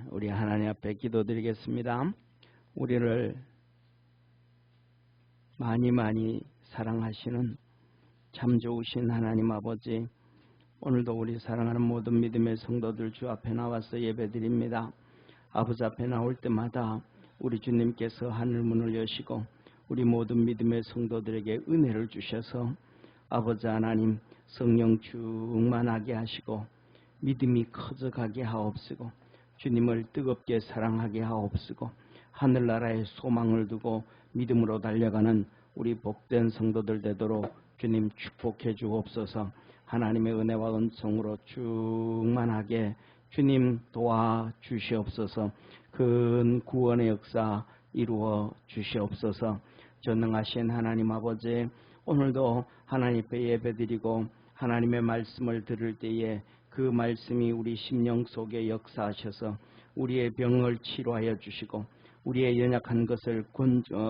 우리 하나님 앞에 기도드리겠습니다. 우리를 많이 사랑하시는 참 좋으신 하나님 아버지, 오늘도 우리 사랑하는 모든 믿음의 성도들 주 앞에 나와서 예배드립니다. 아버지 앞에 나올 때마다 우리 주님께서 하늘문을 여시고 우리 모든 믿음의 성도들에게 은혜를 주셔서 아버지 하나님 성령 충만하게 하시고 믿음이 커져가게 하옵시고 주님을 뜨겁게 사랑하게 하옵시고 하늘나라에 소망을 두고 믿음으로 달려가는 우리 복된 성도들 되도록 주님 축복해 주옵소서. 하나님의 은혜와 은총으로 충만하게 주님 도와주시옵소서. 큰 구원의 역사 이루어 주시옵소서. 전능하신 하나님 아버지, 오늘도 하나님 앞에 예배드리고 하나님의 말씀을 들을 때에 그 말씀이 우리 심령 속에 역사하셔서 우리의 병을 치료하여 주시고 우리의 연약한 것을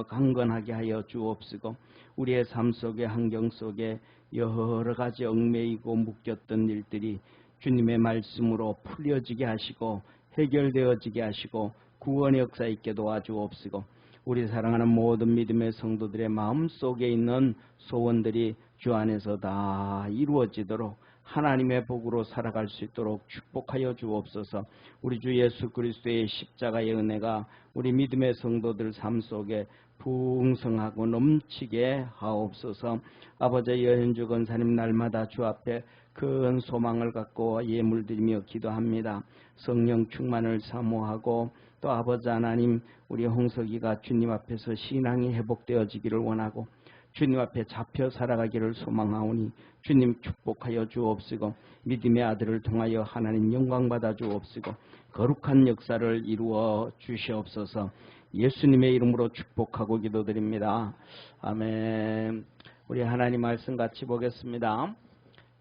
강건하게 하여 주옵시고 우리의 삶 속의 환경 속에 여러 가지 얽매이고 묶였던 일들이 주님의 말씀으로 풀려지게 하시고 해결되어지게 하시고 구원의 역사 있게 도와주옵시고 우리 사랑하는 모든 믿음의 성도들의 마음속에 있는 소원들이 주 안에서 다 이루어지도록 하나님의 복으로 살아갈 수 있도록 축복하여 주옵소서. 우리 주 예수 그리스도의 십자가의 은혜가 우리 믿음의 성도들 삶 속에 풍성하고 넘치게 하옵소서. 아버지 여현주 권사님 날마다 주 앞에 큰 소망을 갖고 예물드리며 기도합니다. 성령 충만을 사모하고 또 아버지 하나님 우리 홍석이가 주님 앞에서 신앙이 회복되어지기를 원하고 주님 앞에 잡혀 살아가기를 소망하오니 주님 축복하여 주옵시고 믿음의 아들을 통하여 하나님 영광 받아 주옵시고 거룩한 역사를 이루어 주시옵소서. 예수님의 이름으로 축복하고 기도드립니다. 아멘. 우리 하나님 말씀 같이 보겠습니다.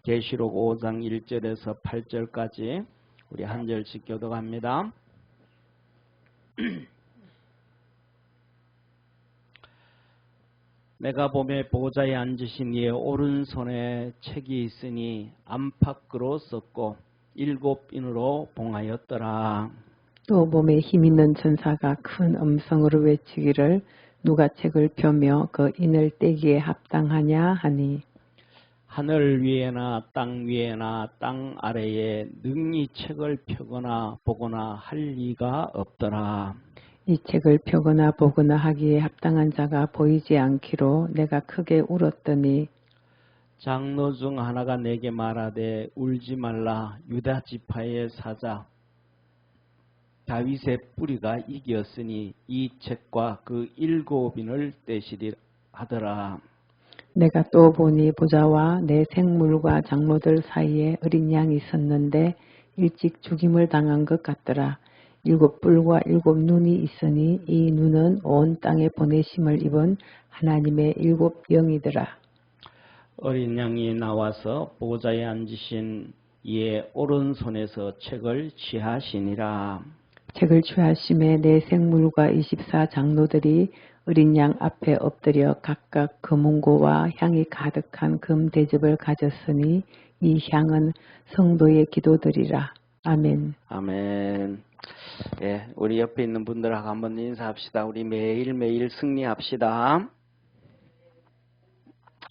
계시록 5장 1절에서 8절까지 우리 한 절씩 교독합니다. 내가 보매 보좌에 앉으신 이의 오른손에 책이 있으니 안팎으로 썼고 7인으로 봉하였더라. 또 몸에 힘있는 전사가 큰 음성으로 외치기를 누가 책을 펴며 그 인을 떼기에 합당하냐 하니 하늘 위에나 땅 위에나 땅 아래에 능히 책을 펴거나 보거나 할 리가 없더라. 이 책을 펴거나 보거나 하기에 합당한 자가 보이지 않기로 내가 크게 울었더니 장로 중 하나가 내게 말하되 울지 말라. 유다 지파의 사자 다윗의 뿌리가 이겼으니 이 책과 그 7인을 떼시리 하더라. 내가 또 보니 보좌와 내 생물과 장로들 사이에 어린 양이 섰는데 일찍 죽임을 당한 것 같더라. 7뿔과 7눈이 있으니 이 눈은 온 땅에 보내심을 입은 하나님의 7영이더라. 어린 양이 나와서 보좌에 앉으신 이의 오른손에서 책을 취하시니라. 책을 취하심에 내 생물과 24 장로들이 어린 양 앞에 엎드려 각각 금은고와 향이 가득한 금 대접을 가졌으니 이 향은 성도의 기도들이라. 아멘. 아멘. 예, 우리 옆에 있는 분들하고 한번 인사합시다. 우리 매일매일 승리합시다.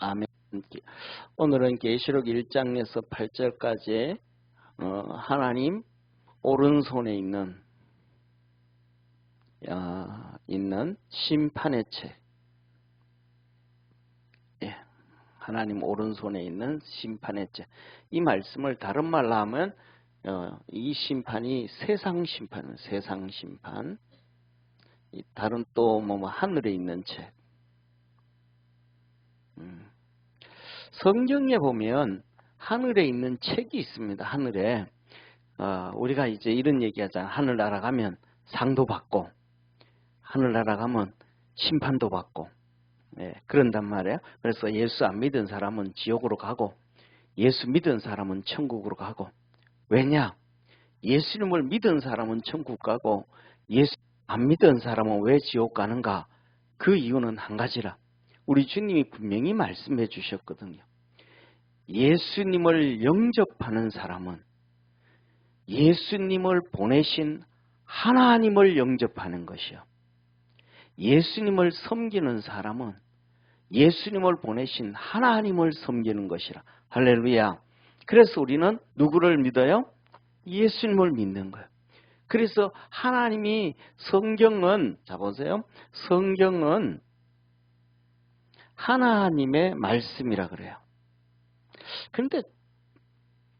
아멘. 오늘은 계시록 1장에서 8절까지 하나님 오른손에 있는 심판의 책. 예, 하나님 오른손에 있는 심판의 책. 이 말씀을 다른 말로 하면 이 심판이 세상 심판. 다른 또 하늘에 있는 책. 성경에 보면 하늘에 있는 책이 있습니다. 하늘에 우리가 이제 이런 얘기하잖아. 하늘나라 가면 상도 받고 하늘나라 가면 심판도 받고 그런단 말이에요. 그래서 예수 안 믿은 사람은 지옥으로 가고 예수 믿은 사람은 천국으로 가고. 왜냐? 예수님을 믿은 사람은 천국 가고 예수 안 믿은 사람은 왜 지옥 가는가? 그 이유는 한 가지라. 우리 주님이 분명히 말씀해 주셨거든요. 예수님을 영접하는 사람은 예수님을 보내신 하나님을 영접하는 것이요. 예수님을 섬기는 사람은 예수님을 보내신 하나님을 섬기는 것이라. 할렐루야. 그래서 우리는 누구를 믿어요? 예수님을 믿는 거예요. 그래서 하나님이 성경은, 자 보세요. 성경은 하나님의 말씀이라 그래요. 그런데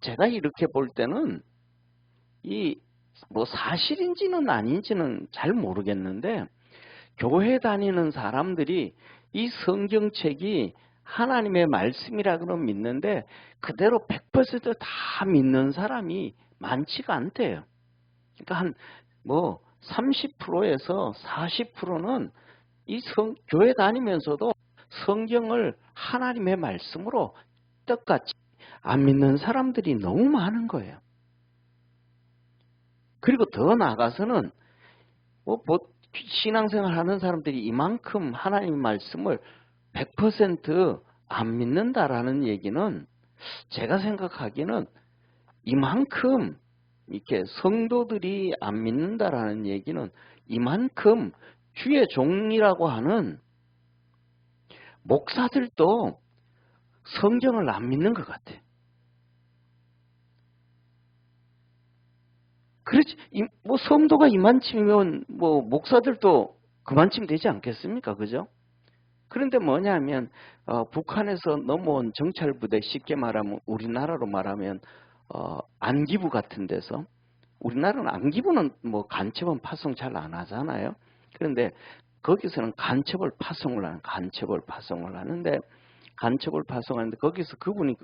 제가 이렇게 볼 때는 뭐 사실인지는 아닌지는 잘 모르겠는데 교회 다니는 사람들이 이 성경책이 하나님의 말씀이라 그러면 믿는데 그대로 100%다 믿는 사람이 많지가 않대요. 그러니까 한 뭐 30%에서 40%는 이 교회 다니면서도 성경을 하나님의 말씀으로 똑같이 안 믿는 사람들이 너무 많은 거예요. 그리고 더 나아가서는 뭐 신앙생활 하는 사람들이 이만큼 하나님의 말씀을 100% 안 믿는다라는 얘기는 제가 생각하기에는 이만큼 이렇게 성도들이 안 믿는다라는 얘기는 이만큼 주의 종이라고 하는 목사들도 성경을 안 믿는 것 같아요. 그렇지, 뭐 성도가 이만치면 뭐 목사들도 그만치면 되지 않겠습니까? 그죠? 그런데 뭐냐면 북한에서 넘어온 정찰부대, 쉽게 말하면 우리나라로 말하면 안기부 같은 데서, 우리나라는 안기부는 뭐 간첩은 파송 잘 안 하잖아요. 그런데 거기서는 간첩을 파송을 하는데 간첩을 파송하는데 거기서 그분이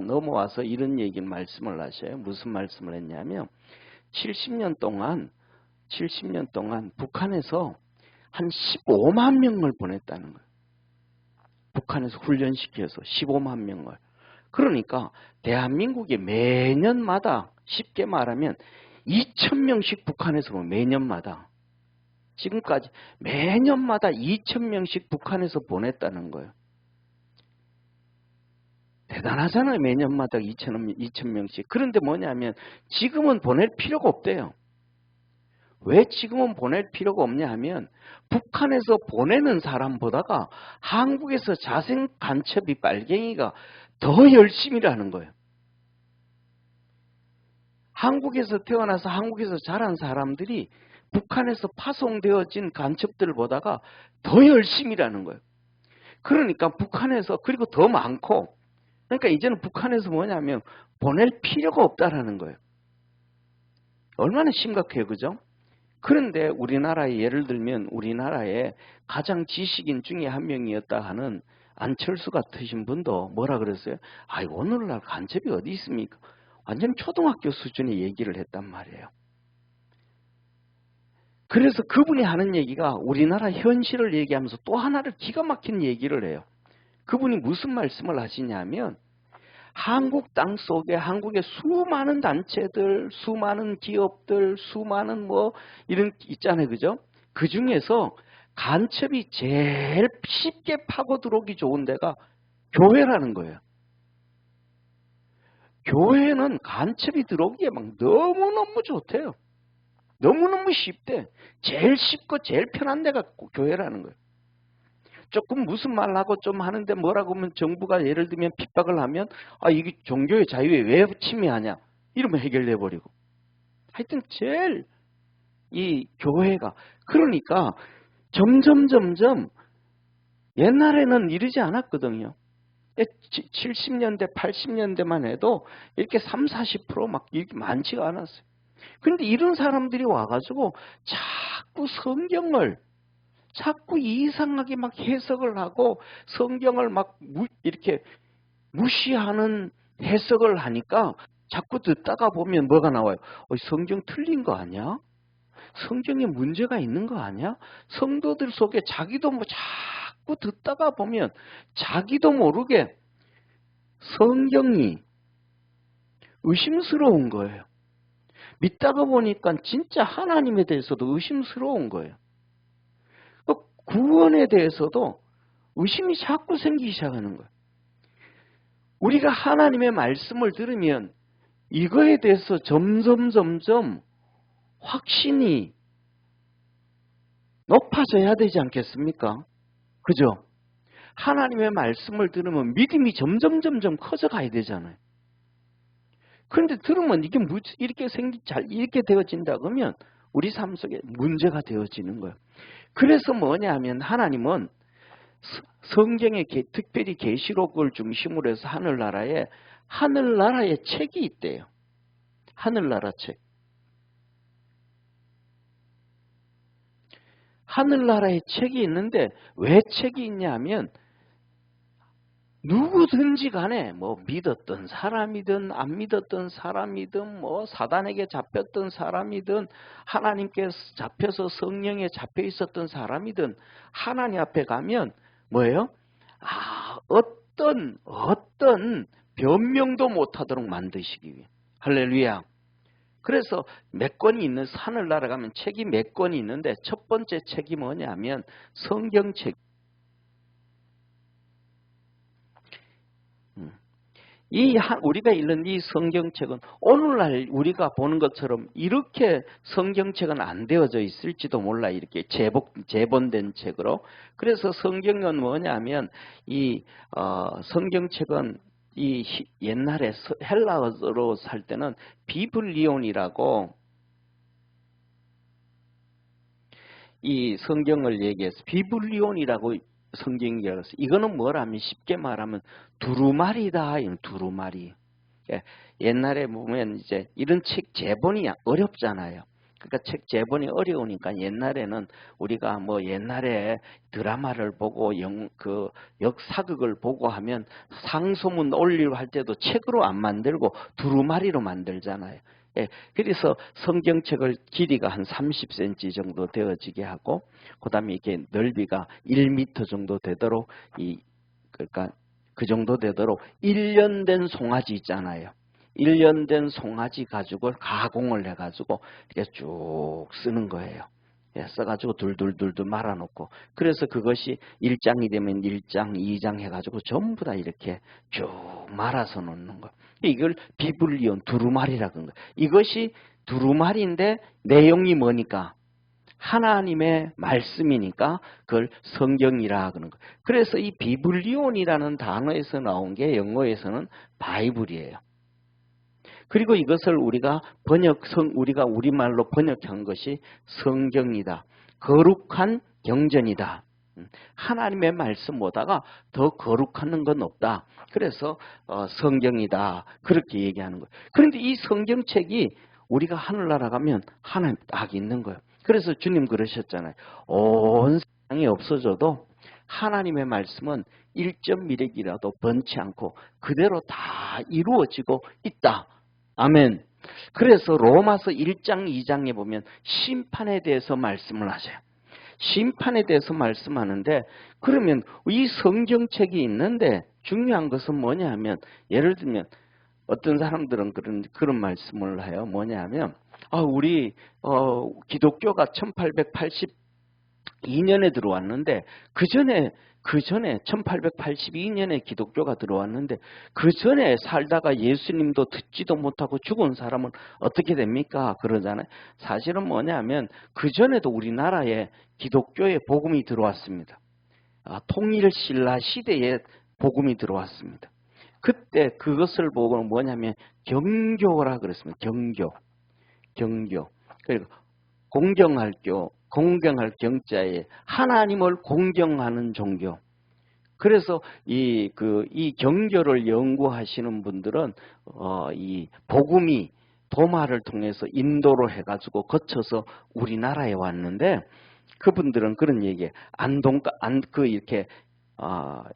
넘어와서 이런 얘기를 말씀을 하셔요. 무슨 말씀을 했냐면 70년 동안 북한에서 한 15만 명을 보냈다는 거예요. 북한에서 훈련시켜서 15만 명을. 그러니까 대한민국이 매년마다 쉽게 말하면 2,000명씩 북한에서 매년마다 지금까지 매년마다 2,000명씩 북한에서 보냈다는 거예요. 대단하잖아요. 매년마다 2,000명씩. 그런데 뭐냐면 지금은 보낼 필요가 없대요. 왜 지금은 보낼 필요가 없냐 하면 북한에서 보내는 사람보다가 한국에서 자생 간첩이 빨갱이가 더 열심히라는 거예요. 한국에서 태어나서 한국에서 자란 사람들이 북한에서 파송되어진 간첩들보다가 더 열심히라는 거예요. 그러니까 북한에서, 그리고 더 많고, 그러니까 이제는 북한에서 뭐냐면 보낼 필요가 없다라는 거예요. 얼마나 심각해요, 그죠? 그런데 우리나라에 예를 들면 우리나라에 가장 지식인 중에 한 명이었다 하는 안철수 같으신 분도 뭐라 그랬어요? 아이고, 오늘날 간첩이 어디 있습니까? 완전 초등학교 수준의 얘기를 했단 말이에요. 그래서 그분이 하는 얘기가 우리나라 현실을 얘기하면서 또 하나를 기가 막힌 얘기를 해요. 그분이 무슨 말씀을 하시냐면 한국 땅 속에 한국의 수많은 단체들, 수많은 기업들, 수많은 뭐 이런 있잖아요. 그죠? 그 중에서 간첩이 제일 쉽게 파고 들어오기 좋은 데가 교회라는 거예요. 교회는 간첩이 들어오기에 막 너무너무 좋대요. 너무너무 쉽대. 제일 쉽고 제일 편한 데가 교회라는 거예요. 조금 무슨 말 하고 좀 하는데 뭐라고 하면 정부가 예를 들면 핍박을 하면 이게 종교의 자유에 왜 침해하냐 이러면 해결돼 버리고. 하여튼 제일 이 교회가, 그러니까 점점 옛날에는 이러지 않았거든요. 70년대 80년대만 해도 이렇게 30-40% 이렇게 많지가 않았어요. 그런데 이런 사람들이 와가지고 자꾸 성경을 자꾸 이상하게 막 해석을 하고 성경을 막 이렇게 무시하는 해석을 하니까 자꾸 듣다가 보면 뭐가 나와요? 성경 틀린 거 아니야? 성경에 문제가 있는 거 아니야? 성도들 속에 자기도 뭐 자꾸 듣다가 보면 자기도 모르게 성경이 의심스러운 거예요. 믿다가 보니까 진짜 하나님에 대해서도 의심스러운 거예요. 구원에 대해서도 의심이 자꾸 생기기 시작하는 거예요. 우리가 하나님의 말씀을 들으면 이거에 대해서 점점 확신이 높아져야 되지 않겠습니까? 그죠? 하나님의 말씀을 들으면 믿음이 점점 커져 가야 되잖아요. 그런데 들으면 이게 이렇게 이렇게 되어진다 그러면 우리 삶 속에 문제가 되어지는 거예요. 그래서 뭐냐면 하나님은 성경의 특별히 계시록을 중심으로 해서 하늘나라의 책이 있대요. 하늘나라 책. 하늘나라의 책이 있는데 왜 책이 있냐면 누구든지 간에 뭐 믿었던 사람이든 안 믿었던 사람이든 뭐 사단에게 잡혔던 사람이든 하나님께 잡혀서 성령에 잡혀 있었던 사람이든 하나님 앞에 가면 뭐예요? 어떤 변명도 못하도록 만드시기 위해. 할렐루야. 그래서 몇 권이 있는 하늘나라 가면 책이 몇 권이 있는데 첫 번째 책이 뭐냐면 성경책. 우리가 읽는 이 성경책은 오늘날 우리가 보는 것처럼 이렇게 성경책은 안 되어져 있을지도 몰라. 이렇게 재본된 책으로. 그래서 성경은 뭐냐면 성경책은 옛날에 헬라어로 살 때는 비블리온이라고 이 성경을 얘기해서 비블리온이라고 성경이라고 해서 이거는 뭐라면 쉽게 말하면 두루마리다. 두루마리. 옛날에 보면 이제 이런 책 제본이 어렵잖아요. 그러니까 책 제본이 어려우니까 옛날에는 우리가 뭐 옛날에 드라마를 보고 역사극을 보고 하면 상소문 올리려 할 때도 책으로 안 만들고 두루마리로 만들잖아요. 그래서 성경책을 길이가 한 30cm 정도 되어지게 하고 그다음에 이게 넓이가 1m 정도 되도록 그러니까 그 정도 되도록 1년 된 송아지 있잖아요. 1년 된 송아지 가죽을 가공을 해가지고 이렇게 쭉 쓰는 거예요. 써가지고 둘둘 말아놓고 그래서 그것이 1장이 되면 1장, 2장 해가지고 전부 다 이렇게 쭉 말아서 놓는 거예요. 이걸 비블리온 두루마리라고 하는 거예요. 이것이 두루마리인데 내용이 뭐니까? 하나님의 말씀이니까 그걸 성경이라 그러는 거예요. 그래서 이 비블리온이라는 단어에서 나온 게 영어에서는 바이블이에요. 그리고 이것을 우리가 우리말로 번역한 것이 성경이다. 거룩한 경전이다. 하나님의 말씀보다가 더 거룩한 건 없다. 그래서 성경이다. 그렇게 얘기하는 거예요. 그런데 이 성경책이 우리가 하늘나라 가면 하나님 딱 있는 거예요. 그래서 주님 그러셨잖아요. 온 세상이 없어져도 하나님의 말씀은 1.1핵이라도 번치 않고 그대로 다 이루어지고 있다. 아멘. 그래서 로마서 1장 2장에 보면 심판에 대해서 말씀을 하세요. 심판에 대해서 말씀하는데 그러면 이 성경책이 있는데 중요한 것은 뭐냐 하면 예를 들면 어떤 사람들은 그런 말씀을 해요. 뭐냐 하면 우리 기독교가 1882년에 들어왔는데 그 전에 1882년에 기독교가 들어왔는데 그 전에 살다가 예수님도 듣지도 못하고 죽은 사람은 어떻게 됩니까? 그러잖아요. 사실은 뭐냐면 그 전에도 우리나라에 기독교의 복음이 들어왔습니다. 통일신라 시대에 복음이 들어왔습니다. 그때 그것을 보고 뭐냐면 경교라 그랬습니다. 경교. 그리고 공경할 경자에 하나님을 공경하는 종교. 그래서 이 경교를 연구하시는 분들은 이 복음이 도마를 통해서 인도로 해가지고 거쳐서 우리나라에 왔는데 그분들은 그런 얘기에 이렇게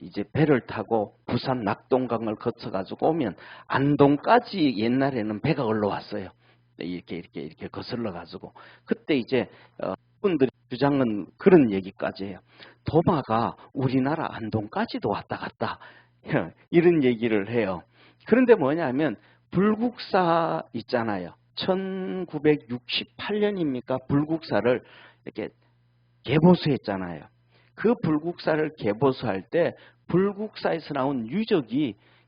이제 배를 타고 부산 낙동강을 거쳐가지고 오면 안동까지 옛날에는 배가 올라왔어요. 이렇게 거슬러가지고 그때 이제 분들의 주장은 그런 얘기까지 해요. 도마가 우리나라 안동까지도 왔다 갔다 이런 얘기를 해요. 그런데 뭐냐면 불국사 있잖아요. 1968년입니까? 불국사를 이렇게 개보수했잖아요. 그 불국사를 개보수할 때 불국사에서 나온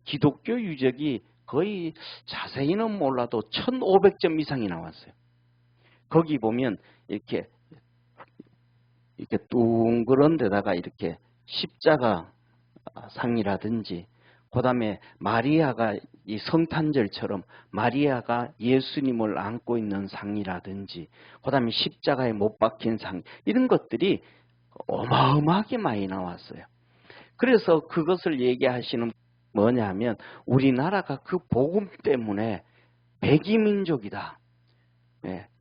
기독교 유적이 거의 자세히는 몰라도 1500점 이상이 나왔어요. 거기 보면 이렇게 이렇게 둥그런 데다가 이렇게 십자가 상이라든지, 그 다음에 마리아가 이 성탄절처럼 마리아가 예수님을 안고 있는 상이라든지, 그 다음에 십자가에 못 박힌 상, 이런 것들이 어마어마하게 많이 나왔어요. 그래서 그것을 얘기하시는 뭐냐면 우리나라가 그 복음 때문에 백이민족이다.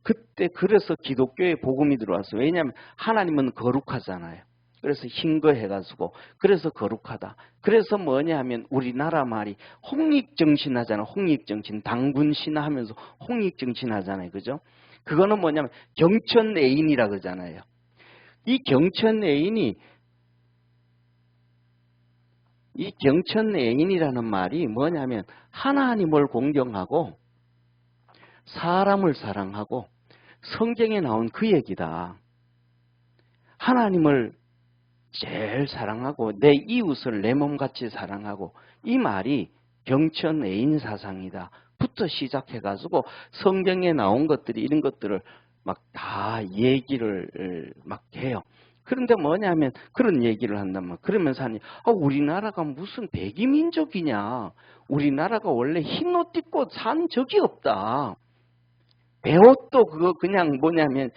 그때 그래서 기독교의 복음이 들어왔어요. 왜냐하면 하나님은 거룩하잖아요. 그래서 흰 거 해가지고 그래서 거룩하다. 그래서 뭐냐 하면 우리나라 말이 홍익정신 하잖아요. 홍익정신, 당군신화 하면서 홍익정신 하잖아요. 그죠? 그거는 뭐냐면 경천애인이라 그러잖아요. 이 경천애인이라는 말이 뭐냐면 하나님을 공경하고 사람을 사랑하고 성경에 나온 그 얘기다. 하나님을 제일 사랑하고 내 이웃을 내 몸같이 사랑하고, 이 말이 경천애인 사상이다 부터 시작해가지고 성경에 나온 것들이 이런 것들을 막 다 얘기를 막 해요. 그런데 뭐냐면 그런 얘기를 한다면 그러면서 하니 우리나라가 무슨 백이민족이냐, 우리나라가 원래 흰 옷 입고 산 적이 없다. 배옷도 그거 그냥 뭐냐면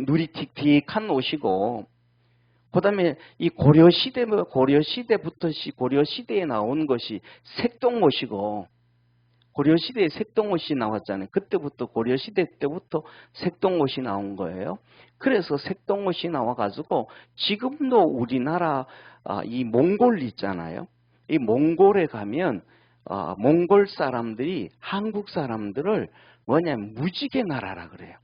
누리틱틱한 옷이고, 그 다음에 이 고려시대에 나온 것이 색동옷이고, 고려시대에 색동옷이 나왔잖아요. 그때부터 고려시대 때부터 색동옷이 나온 거예요. 그래서 색동옷이 나와가지고 지금도 우리나라 이 몽골 있잖아요. 이 몽골에 가면 몽골 사람들이 한국 사람들을 뭐냐면 무지개 나라라 그래요.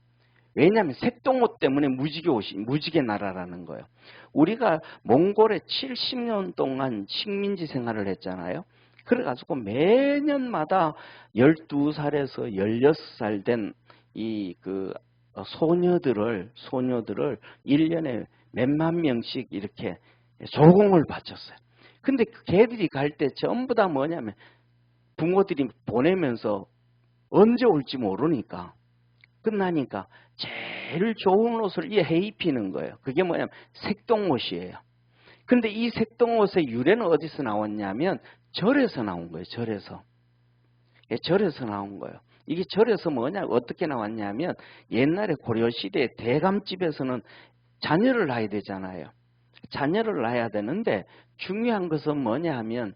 왜냐하면 색동옷 때문에 무지개 나라라는 거예요. 우리가 몽골에 70년 동안 식민지 생활을 했잖아요. 그래가지고 매년마다 12살에서 16살 된 이 소녀들을 1년에 몇만 명씩 이렇게 조공을 바쳤어요. 근데 걔들이 갈 때 전부 다 뭐냐면 부모들이 보내면서 언제 올지 모르니까 끝나니까 제일 좋은 옷을 해 입히는 거예요. 그게 뭐냐면 색동옷이에요. 근데 이 색동옷의 유래는 어디서 나왔냐면 절에서 나온 거예요. 절에서 나온 거예요. 이게 절에서 어떻게 나왔냐면 옛날에 고려시대 대감집에서는 자녀를 낳아야 되잖아요. 자녀를 낳아야 되는데 중요한 것은 뭐냐 하면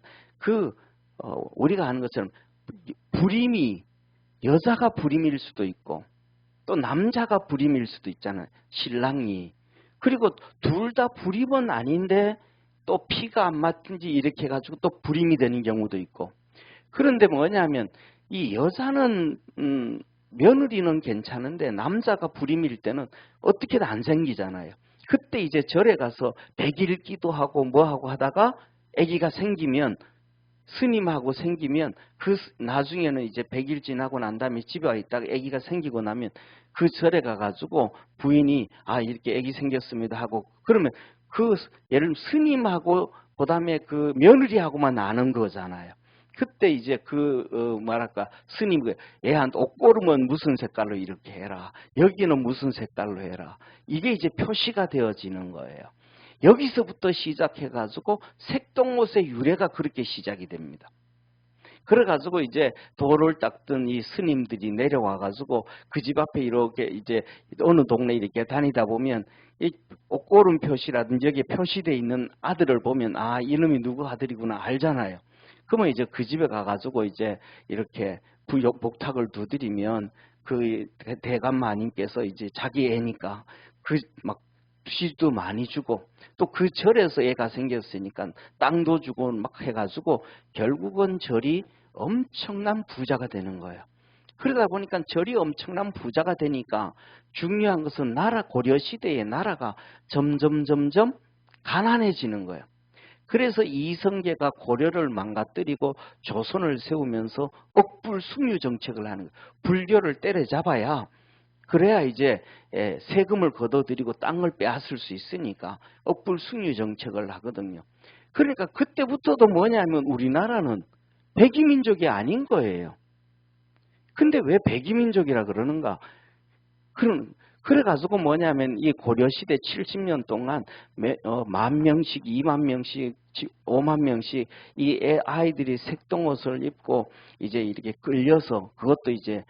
우리가 아는 것처럼 여자가 불임일 수도 있고 또 남자가 불임일 수도 있잖아요. 신랑이. 그리고 둘 다 불임은 아닌데 또 피가 안 맞든지 이렇게 해가지고 또 불임이 되는 경우도 있고. 그런데 뭐냐면 이 여자는 며느리는 괜찮은데 남자가 불임일 때는 어떻게든 안 생기잖아요. 그때 이제 절에 가서 100일 기도하고 뭐하고 하다가 아기가 생기면, 스님하고 생기면 나중에는 이제 100일 지나고 난 다음에 집에 와 있다가 아기가 생기고 나면 그 절에 가가지고 부인이 이렇게 아기 생겼습니다 하고 그러면 예를 들면 스님하고 그 다음에 그 며느리하고만 아는 거잖아요. 그때 이제 스님 애한테 옷고름은 무슨 색깔로 이렇게 해라, 여기는 무슨 색깔로 해라, 이게 이제 표시가 되어지는 거예요. 여기서부터 시작해가지고 색동옷의 유래가 그렇게 시작이 됩니다. 그래가지고 이제 돌을 닦던 이 스님들이 내려와가지고 그 집 앞에 이렇게 이제 어느 동네 이렇게 다니다 보면 이 옷고름 표시라든지 여기에 표시되어 있는 아들을 보면 이놈이 누구 아들이구나 알잖아요. 그러면 이제 그 집에 가가지고 이제 이렇게 복탁을 두드리면 그 대감 마님께서 이제 자기 애니까 막 시도 많이 주고 또 그 절에서 애가 생겼으니까 땅도 주고 막 해가지고 결국은 절이 엄청난 부자가 되는 거예요. 그러다 보니까 절이 엄청난 부자가 되니까 중요한 것은 고려시대의 나라가 점점 가난해지는 거예요. 그래서 이성계가 고려를 망가뜨리고 조선을 세우면서 억불숭유 정책을 하는 거예요. 불교를 때려잡아야 그래야 이제 세금을 걷어들이고 땅을 빼앗을 수 있으니까 억불숭유 정책을 하거든요. 그러니까 그때부터도 뭐냐면 우리나라는 백이민족이 아닌 거예요. 근데 왜 백이민족이라 그러는가? 그래가지고 뭐냐면 이 고려시대 70년 동안 10,000명씩, 20,000명씩, 50,000명씩 이 아이들이 색동옷을 입고 이제 이렇게 끌려서 그것도 이제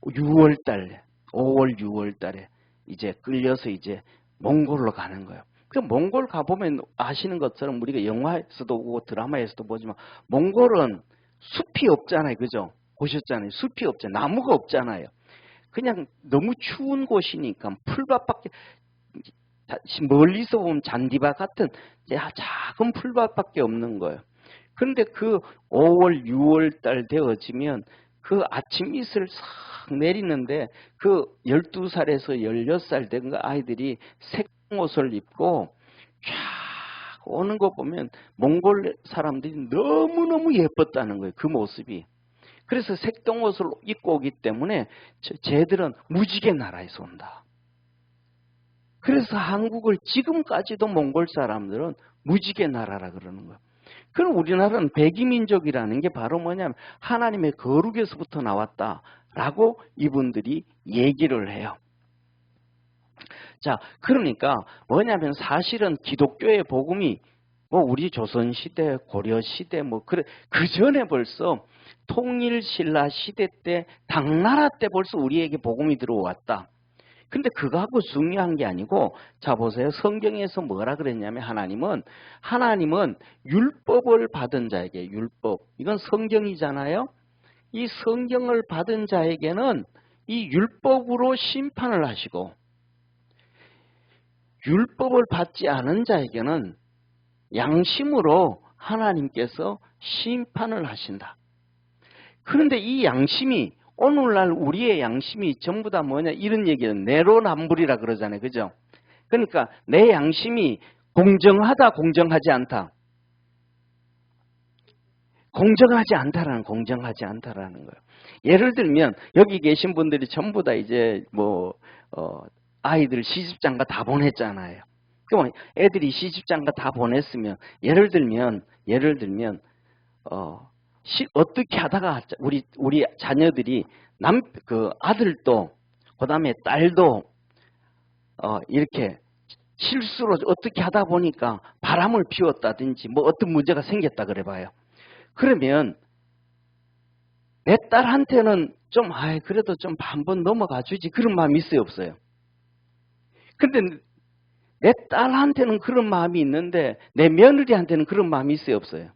6월달, 5월, 6월달에 이제 끌려서 이제 몽골로 가는 거예요. 그 몽골 가보면 아시는 것처럼 우리가 영화에서도 보고 드라마에서도 보지만 몽골은 숲이 없잖아요. 그죠? 보셨잖아요. 숲이 없잖아요. 나무가 없잖아요. 그냥 너무 추운 곳이니까 풀밭밖에, 멀리서 보면 잔디밭 같은 작은 풀밭밖에 없는 거예요. 그런데 그 5월, 6월 달 되어지면 그 아침 이슬 싹 내리는데 그 12살에서 16살 된 아이들이 색옷을 입고 쫙 오는 거 보면 몽골 사람들이 너무너무 예뻤다는 거예요. 그 모습이. 그래서 색동옷을 입고 오기 때문에 쟤들은 무지개 나라에서 온다. 그래서 한국을 지금까지도 몽골 사람들은 무지개 나라라 그러는 거예요. 그럼 우리나라는 백이민족이라는 게 바로 뭐냐면 하나님의 거룩에서부터 나왔다라고 이분들이 얘기를 해요. 자, 그러니까 뭐냐면 사실은 기독교의 복음이 뭐 우리 조선시대, 고려시대 그 전에 벌써 통일신라 시대 때 당나라 때 벌써 우리에게 복음이 들어왔다. 근데 그거하고 중요한 게 아니고, 자 보세요. 성경에서 뭐라 그랬냐면 하나님은 율법을 받은 자에게, 율법, 이건 성경이잖아요. 이 성경을 받은 자에게는 이 율법으로 심판을 하시고, 율법을 받지 않은 자에게는 양심으로 하나님께서 심판을 하신다. 그런데 이 양심이, 오늘날 우리의 양심이 전부 다 뭐냐, 이런 얘기는 내로남불이라 그러잖아요. 그죠? 그러니까 내 양심이 공정하다, 공정하지 않다. 공정하지 않다라는 거예요. 예를 들면 여기 계신 분들이 전부 다 이제 아이들 시집장가 다 보냈잖아요. 그럼 애들이 시집장가 다 보냈으면 예를 들면 어떻게 하다가 우리 자녀들이 아들도 그다음에 딸도 이렇게 실수로 어떻게 하다 보니까 바람을 피웠다든지 어떤 문제가 생겼다 그래 봐요. 그러면 내 딸한테는 좀 그래도 좀 한번 넘어가 주지 그런 마음이 있어요, 없어요? 근데 내 딸한테는 그런 마음이 있는데 내 며느리한테는 그런 마음이 있어요, 없어요?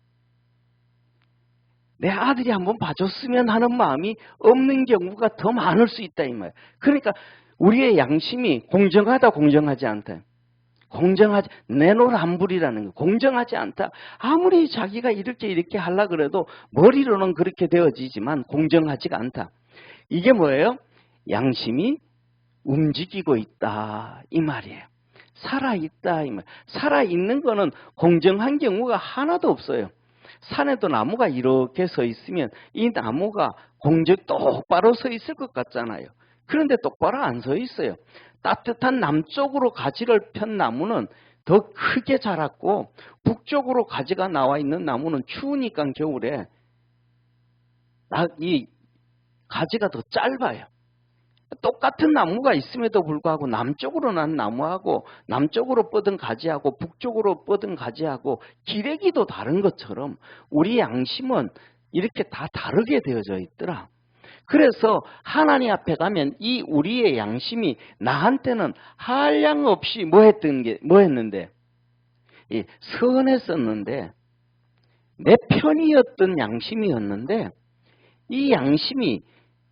내 아들이 한번 봐줬으면 하는 마음이 없는 경우가 더 많을 수 있다 이 말이에요. 그러니까 우리의 양심이 공정하다, 공정하지 않다. 내로남불이라는 거예요. 공정하지 않다. 아무리 자기가 이렇게 하려고 그래도 머리로는 그렇게 되어지지만 공정하지가 않다. 이게 뭐예요? 양심이 움직이고 있다 이 말이에요. 살아있다 이 말. 살아있는 거는 공정한 경우가 하나도 없어요. 산에도 나무가 이렇게 서 있으면 이 나무가 똑바로 서 있을 것 같잖아요. 그런데 똑바로 안 서 있어요. 따뜻한 남쪽으로 가지를 편 나무는 더 크게 자랐고 북쪽으로 가지가 나와 있는 나무는 추우니까 겨울에 이 가지가 더 짧아요. 똑같은 나무가 있음에도 불구하고 남쪽으로 난 나무하고 남쪽으로 뻗은 가지하고 북쪽으로 뻗은 가지하고 기레기도 다른 것처럼 우리 양심은 이렇게 다 다르게 되어져 있더라. 그래서 하나님 앞에 가면 이 우리의 양심이 나한테는 한량없이 뭐 했는데 선했었는데 내 편이었던 양심이었는데 이 양심이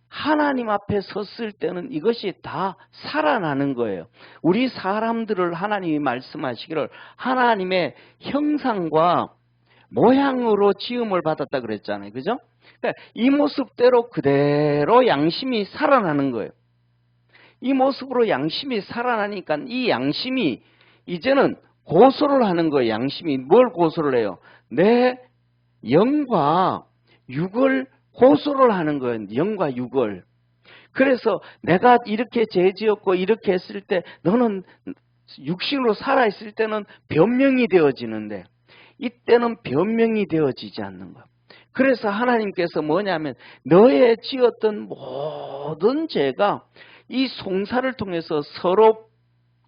하나님 앞에 섰을 때는 이것이 다 살아나는 거예요. 우리 사람들을 하나님이 말씀하시기를 하나님의 형상과 모양으로 지음을 받았다 그랬잖아요. 그죠? 그러니까 이 모습대로 그대로 양심이 살아나는 거예요. 이 모습으로 양심이 살아나니까 이 양심이 이제는 고소를 하는 거예요. 양심이 뭘 고소를 해요? 내 영과 육을 고소를 하는 거예요. 영과 육을. 그래서 내가 이렇게 죄지었고 이렇게 했을 때 너는 육신으로 살아있을 때는 변명이 되어지는데 이때는 변명이 되어지지 않는 거예요. 그래서 하나님께서 뭐냐면 너의 지었던 모든 죄가 이 송사를 통해서 서로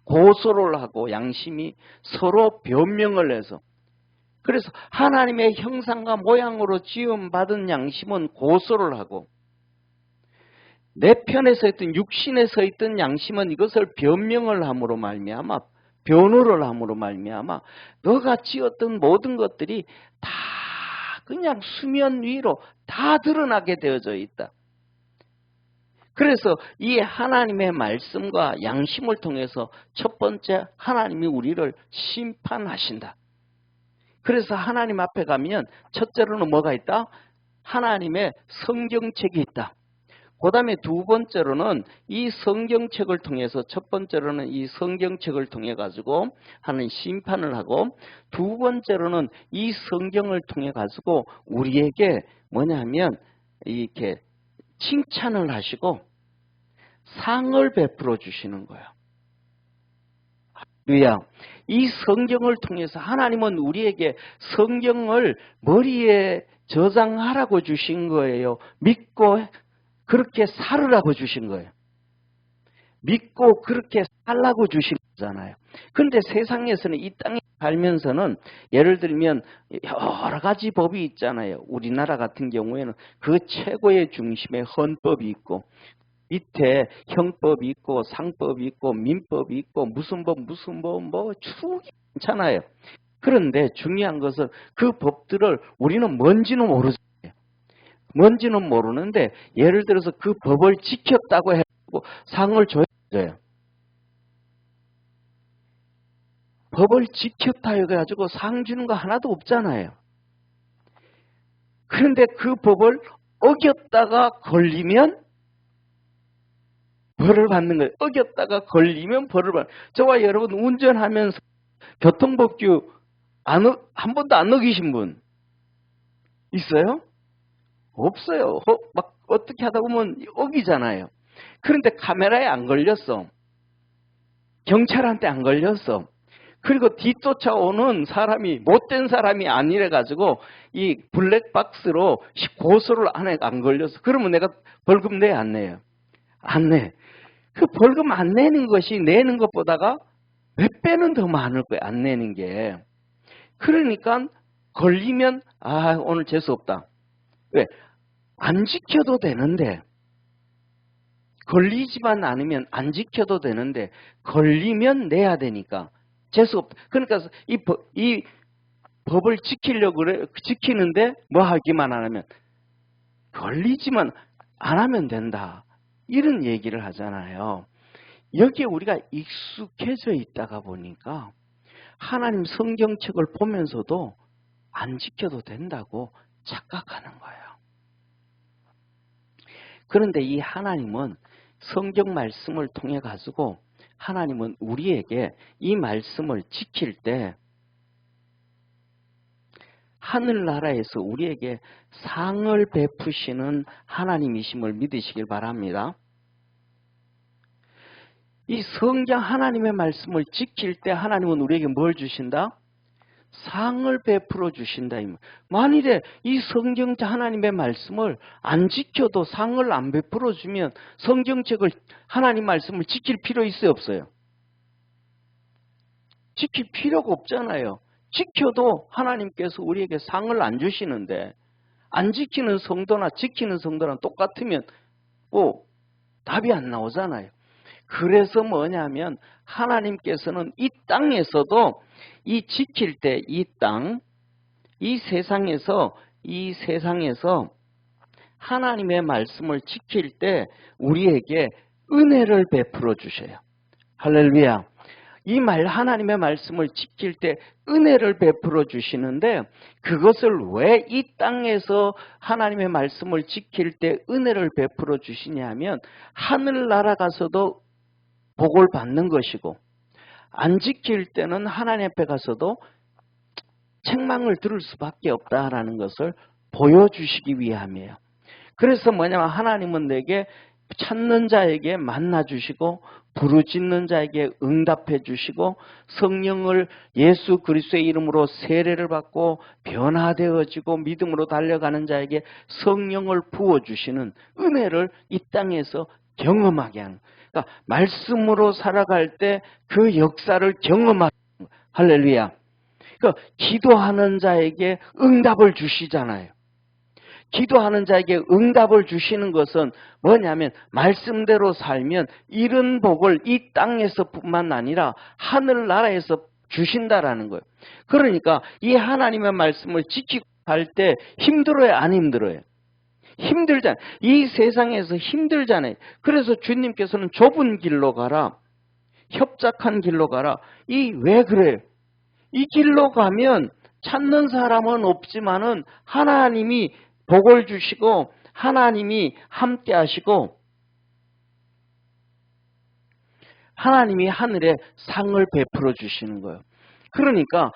고소를 하고 양심이 서로 변명을 해서, 그래서 하나님의 형상과 모양으로 지음받은 양심은 고소를 하고 내 편에 서 있던 육신에 서 있던 양심은 이것을 변명을 함으로 말미암아, 변호를 함으로 말미암아 너가 지었던 모든 것들이 다 그냥 수면 위로 다 드러나게 되어져 있다. 그래서 이 하나님의 말씀과 양심을 통해서 첫 번째 하나님이 우리를 심판하신다. 그래서 하나님 앞에 가면 첫째로는 뭐가 있다? 하나님의 성경책이 있다. 그 다음에 두 번째로는 이 성경책을 통해서, 첫 번째로는 이 성경책을 통해 가지고 하는 심판을 하고, 두 번째로는 이 성경을 통해 가지고 우리에게 뭐냐면 이렇게 칭찬을 하시고 상을 베풀어 주시는 거예요. 할렐루야. 이 성경을 통해서 하나님은 우리에게 성경을 머리에 저장하라고 주신 거예요. 믿고 그렇게 살으라고 주신 거예요. 믿고 그렇게 살라고 주신 거잖아요. 그런데 세상에서는 이 땅에 살면서는 예를 들면 여러 가지 법이 있잖아요. 우리나라 같은 경우에는 그 최고의 중심에 헌법이 있고 밑에 형법이 있고 상법이 있고 민법이 있고 무슨 법 뭐 축이 많잖아요. 그런데 중요한 것은 그 법들을 우리는 뭔지는 모르잖아요. 뭔지는 모르는데 예를 들어서 그 법을 지켰다고 해서 상을 줘야 돼요. 법을 지켰다 해가지고 상 주는 거 하나도 없잖아요. 그런데 그 법을 어겼다가 걸리면 벌을 받는 거예요. 어겼다가 걸리면 벌을 받는 거예요. 저와 여러분 운전하면서 교통법규 한 번도 안 어기신 분 있어요? 없어요. 막 어떻게 하다 보면 어기잖아요. 그런데 카메라에 안 걸렸어. 경찰한테 안 걸렸어. 그리고 뒤쫓아오는 사람이 못된 사람이 아니래 가지고 이 블랙박스로 고소를 안 걸렸어. 그러면 내가 벌금 내 안 내요? 안 내. 그 벌금 안 내는 것이 내는 것보다가 몇 배는 더 많을 거예요. 안 내는 게. 그러니까 걸리면 오늘 재수 없다. 왜? 안 지켜도 되는데, 걸리지만 않으면 안 지켜도 되는데 걸리면 내야 되니까 재수 없다. 그러니까 이 법을 지키려고 그래. 지키는데 뭐 하기만 안 하면 걸리지만 안 하면 된다. 이런 얘기를 하잖아요. 여기에 우리가 익숙해져 있다가 보니까 하나님 성경책을 보면서도 안 지켜도 된다고 착각하는 거예요. 그런데 이 하나님은 성경 말씀을 통해 가지고 하나님은 우리에게 이 말씀을 지킬 때 하늘나라에서 우리에게 상을 베푸시는 하나님이심을 믿으시길 바랍니다. 이 성경 하나님의 말씀을 지킬 때 하나님은 우리에게 뭘 주신다? 상을 베풀어 주신다. 만일에 이 성경책 하나님의 말씀을 안 지켜도 상을 안 베풀어 주면 성경책을 하나님 말씀을 지킬 필요 있어요, 없어요? 지킬 필요가 없잖아요. 지켜도 하나님께서 우리에게 상을 안 주시는데 안 지키는 성도나 지키는 성도랑 똑같으면 답이 안 나오잖아요. 그래서 뭐냐면 하나님께서는 이 땅에서도 이 지킬 때 이 땅, 이 세상에서 하나님의 말씀을 지킬 때 우리에게 은혜를 베풀어 주셔요. 할렐루야. 이 하나님의 말씀을 지킬 때 은혜를 베풀어 주시는데 그것을 왜 이 땅에서 하나님의 말씀을 지킬 때 은혜를 베풀어 주시냐면 하늘나라 가서도 복을 받는 것이고 안 지킬 때는 하나님 앞에 가서도 책망을 들을 수밖에 없다라는 것을 보여주시기 위함이에요. 그래서 뭐냐면 하나님은 내게 찾는 자에게 만나주시고 부르짖는 자에게 응답해 주시고 성령을 예수 그리스도의 이름으로 세례를 받고 변화되어지고 믿음으로 달려가는 자에게 성령을 부어주시는 은혜를 이 땅에서 경험하게 하는. 그러니까 말씀으로 살아갈 때 그 역사를 경험하는 거예요. 할렐루야. 그러니까 기도하는 자에게 응답을 주시잖아요. 기도하는 자에게 응답을 주시는 것은 뭐냐면 말씀대로 살면 이런 복을 이 땅에서뿐만 아니라 하늘나라에서 주신다라는 거예요. 그러니까 이 하나님의 말씀을 지키고 살 때 힘들어요, 안 힘들어요? 힘들잖아요. 이 세상에서 힘들잖아요. 그래서 주님께서는 좁은 길로 가라, 협착한 길로 가라. 왜 그래요? 이 길로 가면 찾는 사람은 없지만은 하나님이 복을 주시고 하나님이 함께 하시고 하나님이 하늘에 상을 베풀어 주시는 거예요. 그러니까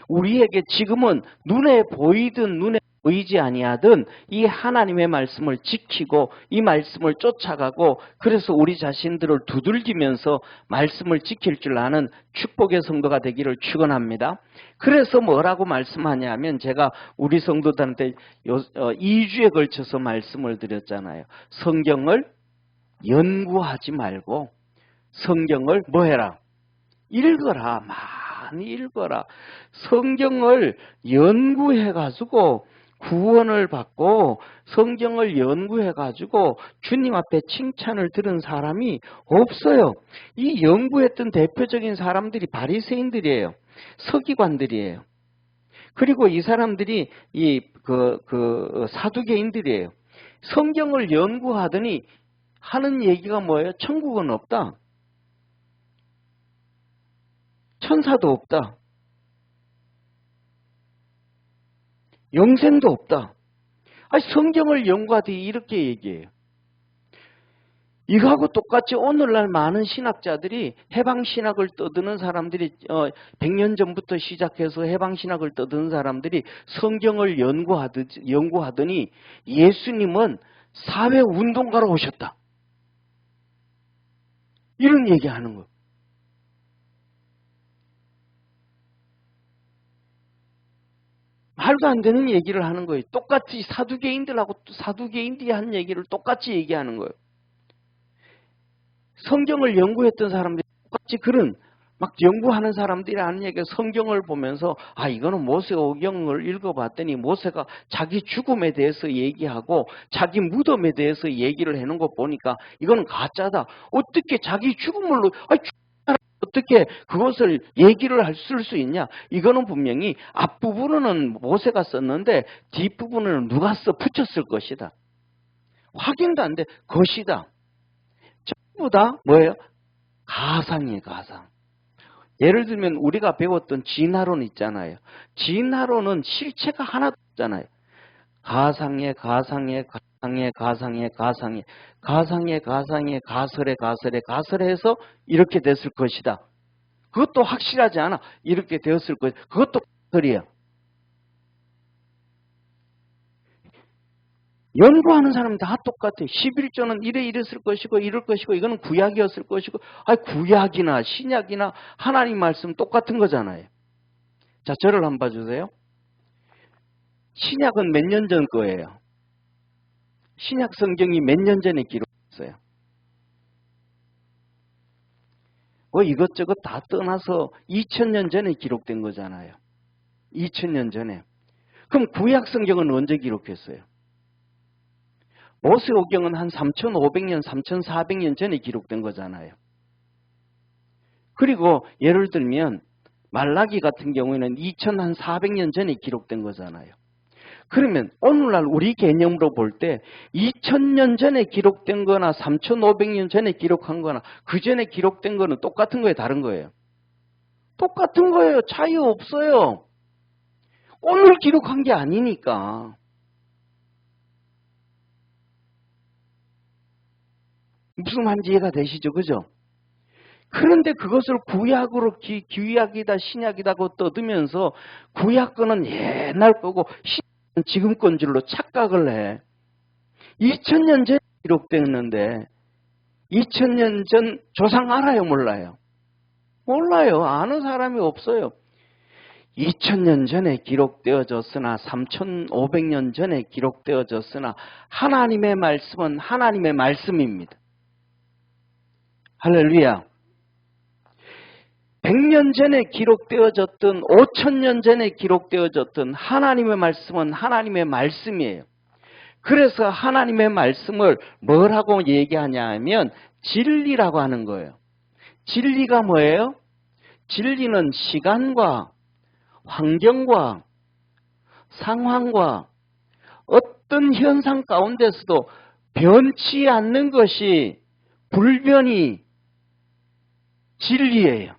우리에게 지금은 눈에 보이든 눈에 보이지 아니하든 이 하나님의 말씀을 지키고 이 말씀을 쫓아가고 그래서 우리 자신들을 두들기면서 말씀을 지킬 줄 아는 축복의 성도가 되기를 축원합니다. 그래서 뭐라고 말씀하냐면 제가 우리 성도들한테 2주에 걸쳐서 말씀을 드렸잖아요. 성경을 연구하지 말고 성경을 뭐 해라? 읽어라. 많이 읽어라. 성경을 연구해가지고 구원을 받고 성경을 연구해가지고 주님 앞에 칭찬을 들은 사람이 없어요. 이 연구했던 대표적인 사람들이 바리새인들이에요. 서기관들이에요. 그리고 이 사람들이 사두개인들이에요. 성경을 연구하더니 하는 얘기가 뭐예요? 천국은 없다. 천사도 없다. 영생도 없다. 성경을 연구하더니 이렇게 얘기해요. 이거하고 똑같이 오늘날 많은 신학자들이 해방신학을 떠드는 사람들이 100년 전부터 시작해서 해방신학을 떠드는 사람들이 성경을 연구하더니 예수님은 사회운동가로 오셨다. 이런 얘기하는 거예요. 말도 안 되는 얘기를 하는 거예요. 똑같이 사두개인들이 한 얘기를 똑같이 얘기하는 거예요. 성경을 연구했던 사람들이 똑같이 막 연구하는 사람들이 하는 얘기가 성경을 보면서 이거는 모세오경을 읽어봤더니 모세가 자기 죽음에 대해서 얘기하고 자기 무덤에 대해서 얘기를 해놓은 거 보니까 이거는 가짜다. 어떻게 자기 죽음을 어떻게 그것을 얘기를 쓸 수 있냐? 이거는 분명히 앞부분은 모세가 썼는데 뒷부분은 누가 붙였을 것이다. 확인도 안 돼. 것이다. 전부 다 뭐예요? 가상이에요, 가상. 예를 들면 우리가 배웠던 진화론 있잖아요. 진화론은 실체가 하나도 없잖아요. 가상의 가설에 해서 이렇게 됐을 것이다. 그것도 확실하지 않아. 이렇게 되었을 것이다. 그것도 가설이야. 연구하는 사람은 다 똑같아. 11조는 이랬을 것이고 이럴 것이고 이거는 구약이었을 것이고 구약이나 신약이나 하나님 말씀 똑같은 거잖아요. 자, 저를 한번 봐주세요. 신약은 몇 년 전 거예요? 신약 성경이 몇 년 전에 기록됐어요? 이것저것 다 떠나서 2000년 전에 기록된 거잖아요. 2000년 전에. 그럼 구약 성경은 언제 기록했어요? 모세오경은 한 3500년, 3400년 전에 기록된 거잖아요. 그리고 예를 들면 말라기 같은 경우에는 2400년 전에 기록된 거잖아요. 그러면 오늘날 우리 개념으로 볼 때 2000년 전에 기록된 거나 3500년 전에 기록한 거나 그 전에 기록된 거는 똑같은 거예요, 다른 거예요? 똑같은 거예요. 차이 없어요. 오늘 기록한 게 아니니까. 무슨 말인지 이해가 되시죠? 그죠? 그런데 그것을 구약으로 구약이다 신약이다고 떠들면서 구약 거는 옛날 거고 신약은 지금 건 줄로 착각을 해. 2000년 전에 기록됐는데 2000년 전 조상 알아요? 몰라요? 몰라요. 아는 사람이 없어요. 2000년 전에 기록되어졌으나 3500년 전에 기록되어졌으나 하나님의 말씀은 하나님의 말씀입니다. 할렐루야. 100년 전에 기록되어졌던 5000년 전에 기록되어졌던 하나님의 말씀은 하나님의 말씀이에요. 그래서 하나님의 말씀을 뭐라고 얘기하냐 하면 진리라고 하는 거예요. 진리가 뭐예요? 진리는 시간과 환경과 상황과 어떤 현상 가운데서도 변치 않는 것이 불변이 진리예요.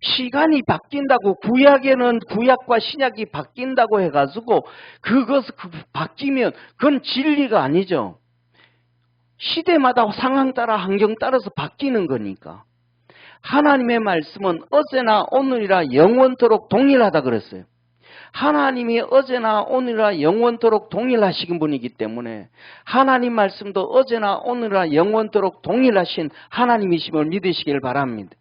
시간이 바뀐다고 구약에는 구약과 신약이 바뀐다고 해가지고 그것을 바뀌면 그건 진리가 아니죠. 시대마다 상황 따라 환경 따라서 바뀌는 거니까. 하나님의 말씀은 어제나 오늘이라 영원토록 동일하다 그랬어요. 하나님이 어제나 오늘이라 영원토록 동일하신 분이기 때문에 하나님 말씀도 어제나 오늘이라 영원토록 동일하신 하나님이심을 믿으시길 바랍니다.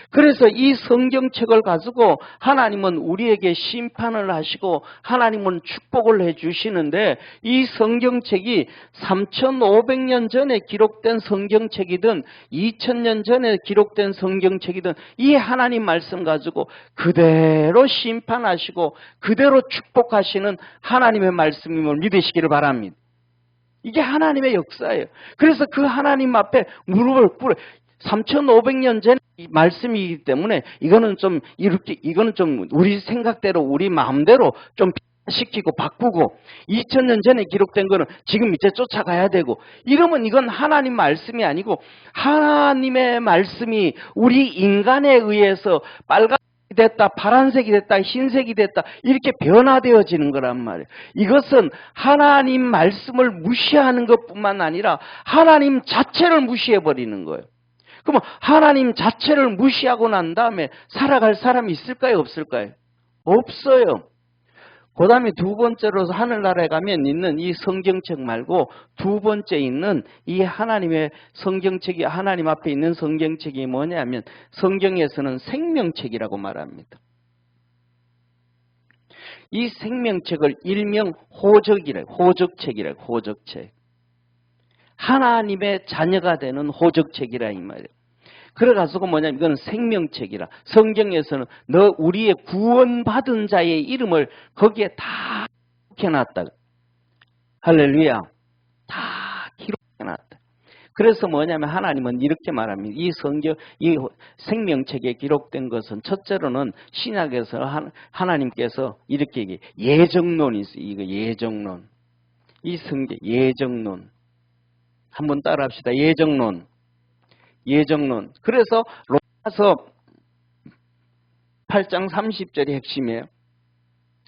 그래서 이 성경책을 가지고 하나님은 우리에게 심판을 하시고 하나님은 축복을 해주시는데 이 성경책이 3500년 전에 기록된 성경책이든 2000년 전에 기록된 성경책이든 이 하나님 말씀 가지고 그대로 심판하시고 그대로 축복하시는 하나님의 말씀임을 믿으시기를 바랍니다. 이게 하나님의 역사예요. 그래서 그 하나님 앞에 무릎을 꿇어요. 3500년 전 말씀이기 때문에 이거는 좀 우리 생각대로 우리 마음대로 좀 시키고 바꾸고 2000년 전에 기록된 거는 지금 이제 쫓아가야 되고 이러면 이건 하나님 말씀이 아니고 하나님의 말씀이 우리 인간에 의해서 빨간색이 됐다 파란색이 됐다 흰색이 됐다 이렇게 변화되어지는 거란 말이에요. 이것은 하나님 말씀을 무시하는 것뿐만 아니라 하나님 자체를 무시해버리는 거예요. 그러면 하나님 자체를 무시하고 난 다음에 살아갈 사람이 있을까요? 없을까요? 없어요. 그 다음에 두 번째로 하늘나라에 가면 있는 이 성경책 말고 두 번째 있는 이 하나님의 성경책이 하나님 앞에 있는 성경책이 뭐냐면 성경에서는 생명책이라고 말합니다. 이 생명책을 일명 호적책이래요. 호적책. 하나님의 자녀가 되는 호적책이라 이 말이에요. 그래가지고 뭐냐면 이건 생명책이라. 성경에서는 우리의 구원받은 자의 이름을 거기에 다 기록해놨다. 할렐루야. 다 기록해놨다. 그래서 뭐냐면 하나님은 이렇게 말합니다. 이 생명책에 기록된 것은 첫째로는 신약에서 하나님께서 이렇게 얘기해요. 예정론이 있어요. 이거 예정론. 이 성경 예정론. 한번 따라 합시다. 예정론. 그래서 로마서 8장 30절이 핵심이에요.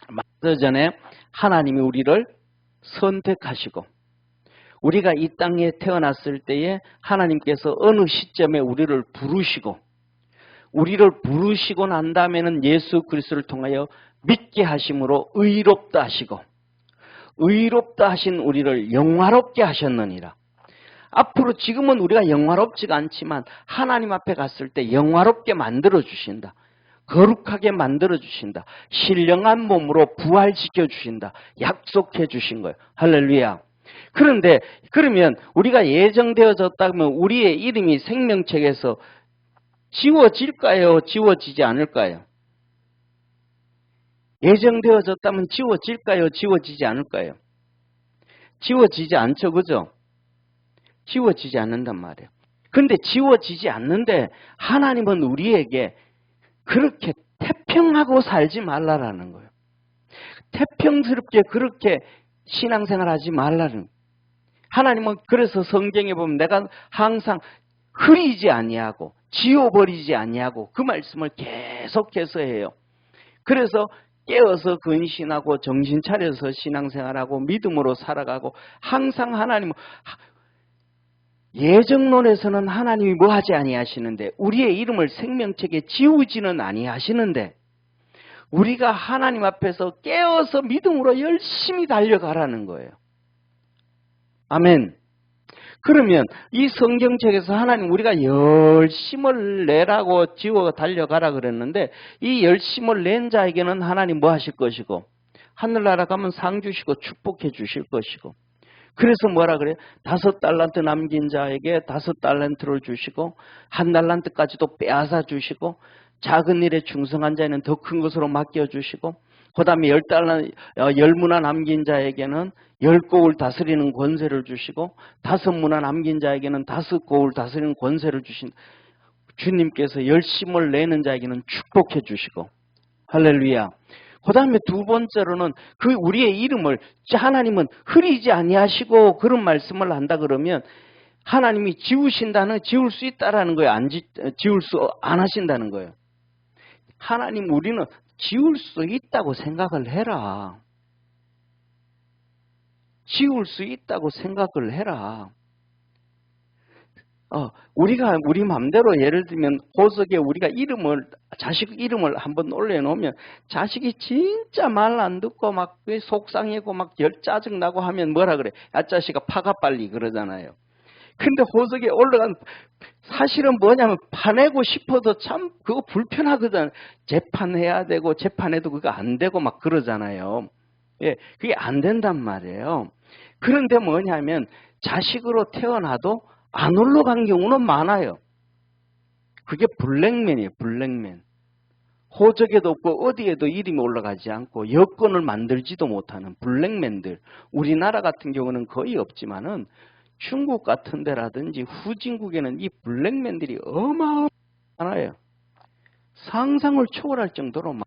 맞기 전에 하나님이 우리를 선택하시고 우리가 이 땅에 태어났을 때에 하나님께서 어느 시점에 우리를 부르시고 난 다음에는 예수 그리스도를 통하여 믿게 하심으로 의롭다 하시고 의롭다 하신 우리를 영화롭게 하셨느니라. 앞으로 지금은 우리가 영화롭지가 않지만 하나님 앞에 갔을 때 영화롭게 만들어주신다. 거룩하게 만들어주신다. 신령한 몸으로 부활시켜 주신다. 약속해 주신 거예요. 할렐루야. 그런데 그러면 우리가 예정되어졌다면 우리의 이름이 생명책에서 지워질까요? 지워지지 않을까요? 예정되어졌다면 지워질까요? 지워지지 않을까요? 지워지지 않죠. 그죠? 지워지지 않는단 말이에요. 그런데 지워지지 않는데 하나님은 우리에게 그렇게 태평하고 살지 말라라는 거예요. 태평스럽게 그렇게 신앙생활하지 말라는. 하나님은 그래서 성경에 보면 내가 항상 흐리지 아니하고 지워버리지 아니하고 그 말씀을 계속해서 해요. 그래서 깨어서 근신하고 정신 차려서 신앙생활하고 믿음으로 살아가고 항상 하나님은 예정론에서는 하나님이 뭐하지 아니하시는데 우리의 이름을 생명책에 지우지는 아니하시는데 우리가 하나님 앞에서 깨어서 믿음으로 열심히 달려가라는 거예요. 아멘. 그러면 이 성경책에서 하나님 우리가 열심을 내라고 지워 달려가라 그랬는데 이 열심을 낸 자에게는 하나님 뭐 하실 것이고 하늘나라 가면 상 주시고 축복해 주실 것이고 그래서 뭐라 그래요? 5달란트 남긴 자에게 5달란트를 주시고 1달란트까지도 빼앗아 주시고 작은 일에 충성한 자에는 더 큰 것으로 맡겨주시고 그 다음에 10문화 남긴 자에게는 10고을 다스리는 권세를 주시고 5문화 남긴 자에게는 5고을 다스리는 권세를 주신 주님께서 열심을 내는 자에게는 축복해 주시고 할렐루야. 그 다음에 두 번째로는 그 우리의 이름을 하나님은 흐리지 아니하시고 그런 말씀을 한다 그러면 하나님이 지울 수 있다라는 거예요. 지울 수 안 하신다는 거예요. 하나님 우리는 지울 수 있다고 생각을 해라. 지울 수 있다고 생각을 해라. 우리가 우리 마음대로 예를 들면 호석에 우리가 자식 이름을 한번 올려놓으면 자식이 진짜 말 안 듣고 막 속상해고 막 짜증나고 하면 뭐라 그래? 야 자식아 파가 빨리 그러잖아요. 근데 호석에 올라간 사실은 뭐냐면 파내고 싶어도 참 그거 불편하거든. 재판해야 되고 재판해도 그거 안 되고 막 그러잖아요. 예, 그게 안 된단 말이에요. 그런데 뭐냐면 자식으로 태어나도 안 올라간 경우는 많아요. 그게 블랙맨이에요. 블랙맨. 호적에도 없고 어디에도 이름이 올라가지 않고 여권을 만들지도 못하는 블랙맨들. 우리나라 같은 경우는 거의 없지만은 중국 같은 데라든지 후진국에는 이 블랙맨들이 어마어마하나요. 상상을 초월할 정도로 많아요.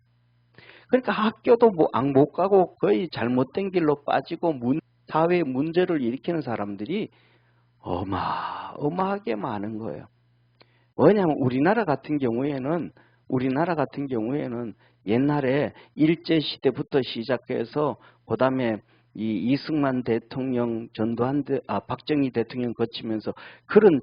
그러니까 학교도 못 가고 거의 잘못된 길로 빠지고 사회에 문제를 일으키는 사람들이 어마어마하게 많은 거예요. 왜냐하면 우리나라 같은 경우에는 옛날에 일제시대부터 시작해서 그 다음에 이승만 대통령, 박정희 대통령 거치면서 그런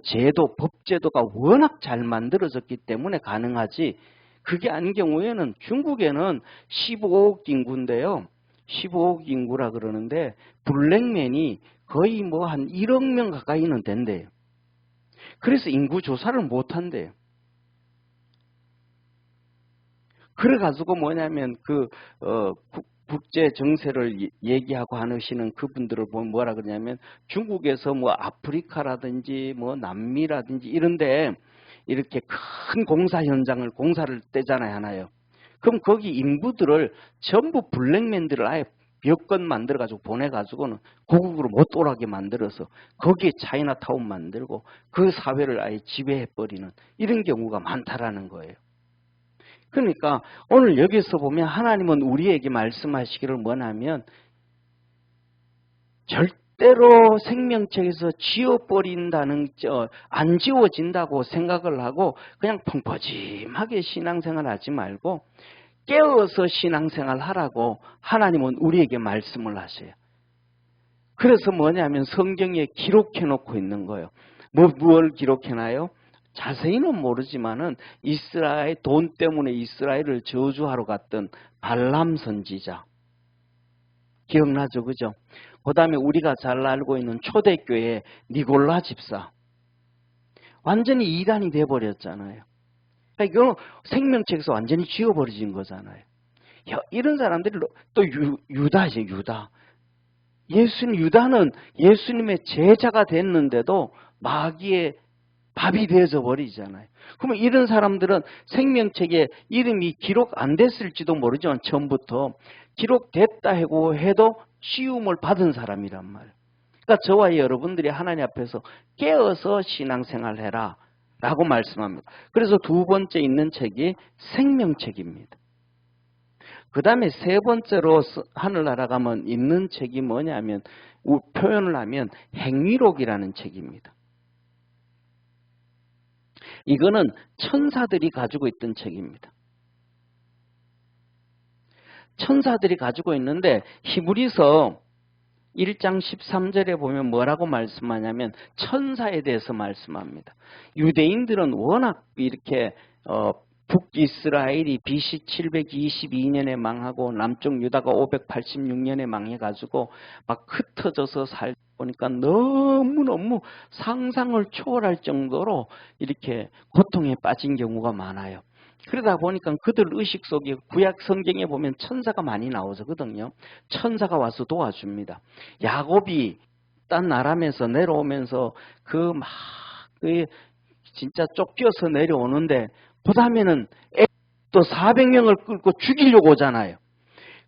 법제도가 워낙 잘 만들어졌기 때문에 가능하지. 그게 아닌 경우에는 중국에는 15억 인구인데요. 15억 인구라 그러는데 블랙맨이 거의 한 1억 명 가까이는 된대요. 그래서 인구 조사를 못 한대요. 그래가지고 뭐냐면 국제 정세를 얘기하고 하시는 그분들을 보면 뭐라 그러냐면 중국에서 아프리카라든지 남미라든지 이런데 이렇게 큰 공사를 떼잖아요, 하나요. 그럼 거기 인부들을 전부 블랙맨들을 아예 여권 만들어가지고 보내가지고는 고국으로 못 돌아가게 만들어서 거기에 차이나타운 만들고 그 사회를 아예 지배해버리는 이런 경우가 많다라는 거예요. 그러니까 오늘 여기서 보면 하나님은 우리에게 말씀하시기를 뭐냐면 절대로 생명책에서 안 지워진다고 생각을 하고 그냥 펑퍼짐하게 신앙생활 하지 말고 깨어서 신앙생활 하라고 하나님은 우리에게 말씀을 하세요. 그래서 뭐냐면 성경에 기록해 놓고 있는 거예요. 무엇을 기록해놔요? 자세히는 모르지만은 돈 때문에 이스라엘을 저주하러 갔던 발람 선지자. 기억나죠? 그죠? 그 다음에 우리가 잘 알고 있는 초대교회 니골라 집사. 완전히 이단이 돼버렸잖아요. 이거 생명책에서 완전히 지워버려진 거잖아요. 이런 사람들이 또 유다죠, 유다. 유다는 예수님의 제자가 됐는데도 마귀의 밥이 되어져 버리잖아요. 그러면 이런 사람들은 생명책에 이름이 기록 안 됐을지도 모르지만 처음부터 기록됐다 해도 치움을 받은 사람이란 말이에요. 그러니까 저와 여러분들이 하나님 앞에서 깨어서 신앙생활 해라 라고 말씀합니다. 그래서 두 번째 있는 책이 생명책입니다. 그 다음에 세 번째로 하늘나라 가면 있는 책이 뭐냐면 표현을 하면 행위록이라는 책입니다. 이거는 천사들이 가지고 있던 책입니다. 천사들이 가지고 있는데 히브리서 1장 13절에 보면 뭐라고 말씀하냐면 천사에 대해서 말씀합니다. 유대인들은 워낙 이렇게 북이스라엘이 BC 722년에 망하고 남쪽 유다가 586년에 망해가지고 막 흩어져서 보니까 너무너무 상상을 초월할 정도로 이렇게 고통에 빠진 경우가 많아요. 그러다 보니까 그들 의식 속에 구약 성경에 보면 천사가 많이 나오거든요. 천사가 와서 도와줍니다. 야곱이 받단 나람에서 내려오면서 그 진짜 쫓겨서 내려오는데 그 다음에는 또 400명을 끌고 죽이려고 오잖아요.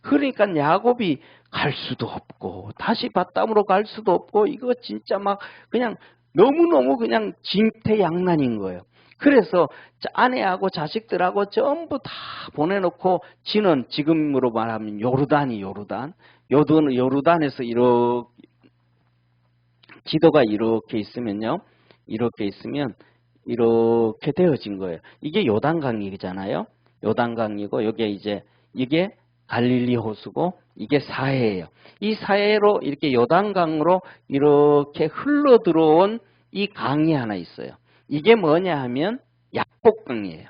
그러니까 야곱이 갈 수도 없고 다시 밧담으로 갈 수도 없고 이거 진짜 막 그냥 너무너무 그냥 진퇴양난인 거예요. 그래서 아내하고 자식들하고 전부 다 보내놓고 지금으로 말하면 요르단에서 이렇게 지도가 이렇게 있으면요. 이렇게 있으면 이렇게 되어진 거예요. 이게 요단강이잖아요. 요단강이고 이게 갈릴리 호수고 이게 사해예요. 이 사해로 이렇게 요단강으로 이렇게 흘러 들어온 이 강이 하나 있어요. 이게 뭐냐 하면 야복강이에요.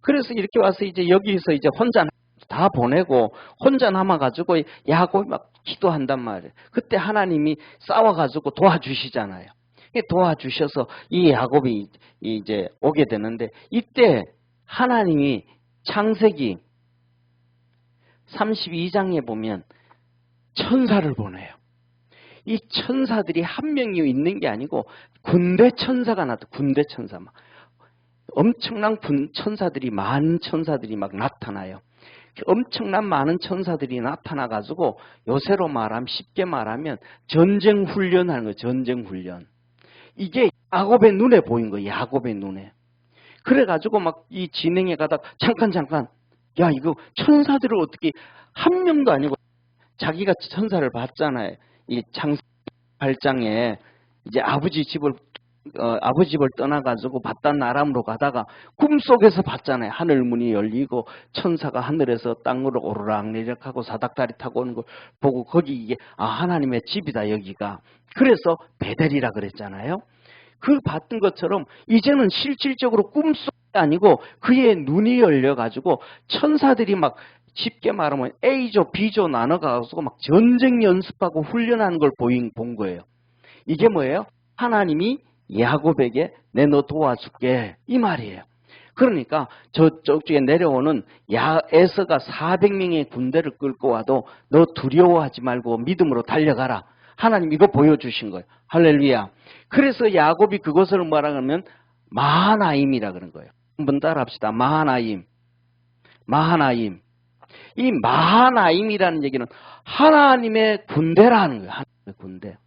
그래서 이렇게 와서 이제 여기서 이제 혼자 다 보내고 혼자 남아가지고 야곱이 막 기도한단 말이에요. 그때 하나님이 싸워가지고 도와주시잖아요. 도와주셔서 이 야곱이 이제 오게 되는데 이때 하나님이 창세기 32장에 보면 천사를 보내요. 이 천사들이 한 명이 있는 게 아니고 군대 천사가 군대 천사 막 엄청난 천사들이 많은 천사들이 막 나타나요. 엄청난 많은 천사들이 나타나가지고 요새로 쉽게 말하면 전쟁 훈련하는 거예요. 전쟁 훈련. 이게 야곱의 눈에 보인 거예요. 야곱의 눈에. 그래가지고 막 이 진행해 가다가 잠깐 야 이거 천사들을 어떻게 한 명도 아니고 자기가 천사를 봤잖아요. 이 창세기 8장에 이제 아버지 집을 떠나가지고 밧단 아람으로 가다가 꿈속에서 봤잖아요. 하늘 문이 열리고 천사가 하늘에서 땅으로 오르락내리락하고 사닥다리 타고 오는 걸 보고 거기 이게 하나님의 집이다 여기가. 그래서 베델이라 그랬잖아요. 그 봤던 것처럼 이제는 실질적으로 꿈속이 아니고 그의 눈이 열려가지고 천사들이 막 쉽게 말하면 A조, B조 나눠가지고 막 전쟁 연습하고 훈련하는 걸 본 거예요. 이게 뭐예요? 하나님이 야곱에게 너 도와줄게 이 말이에요. 그러니까 저쪽에 내려오는 에서가 400명의 군대를 끌고 와도 너 두려워하지 말고 믿음으로 달려가라. 하나님 이거 보여주신 거예요. 할렐루야. 그래서 야곱이 그것을 뭐라 그러면 마하나임이라 그런 거예요. 한번 따라합시다. 마하나임. 이 마하나임이라는 얘기는 하나님의 군대라는 거예요. 하나님의 군대.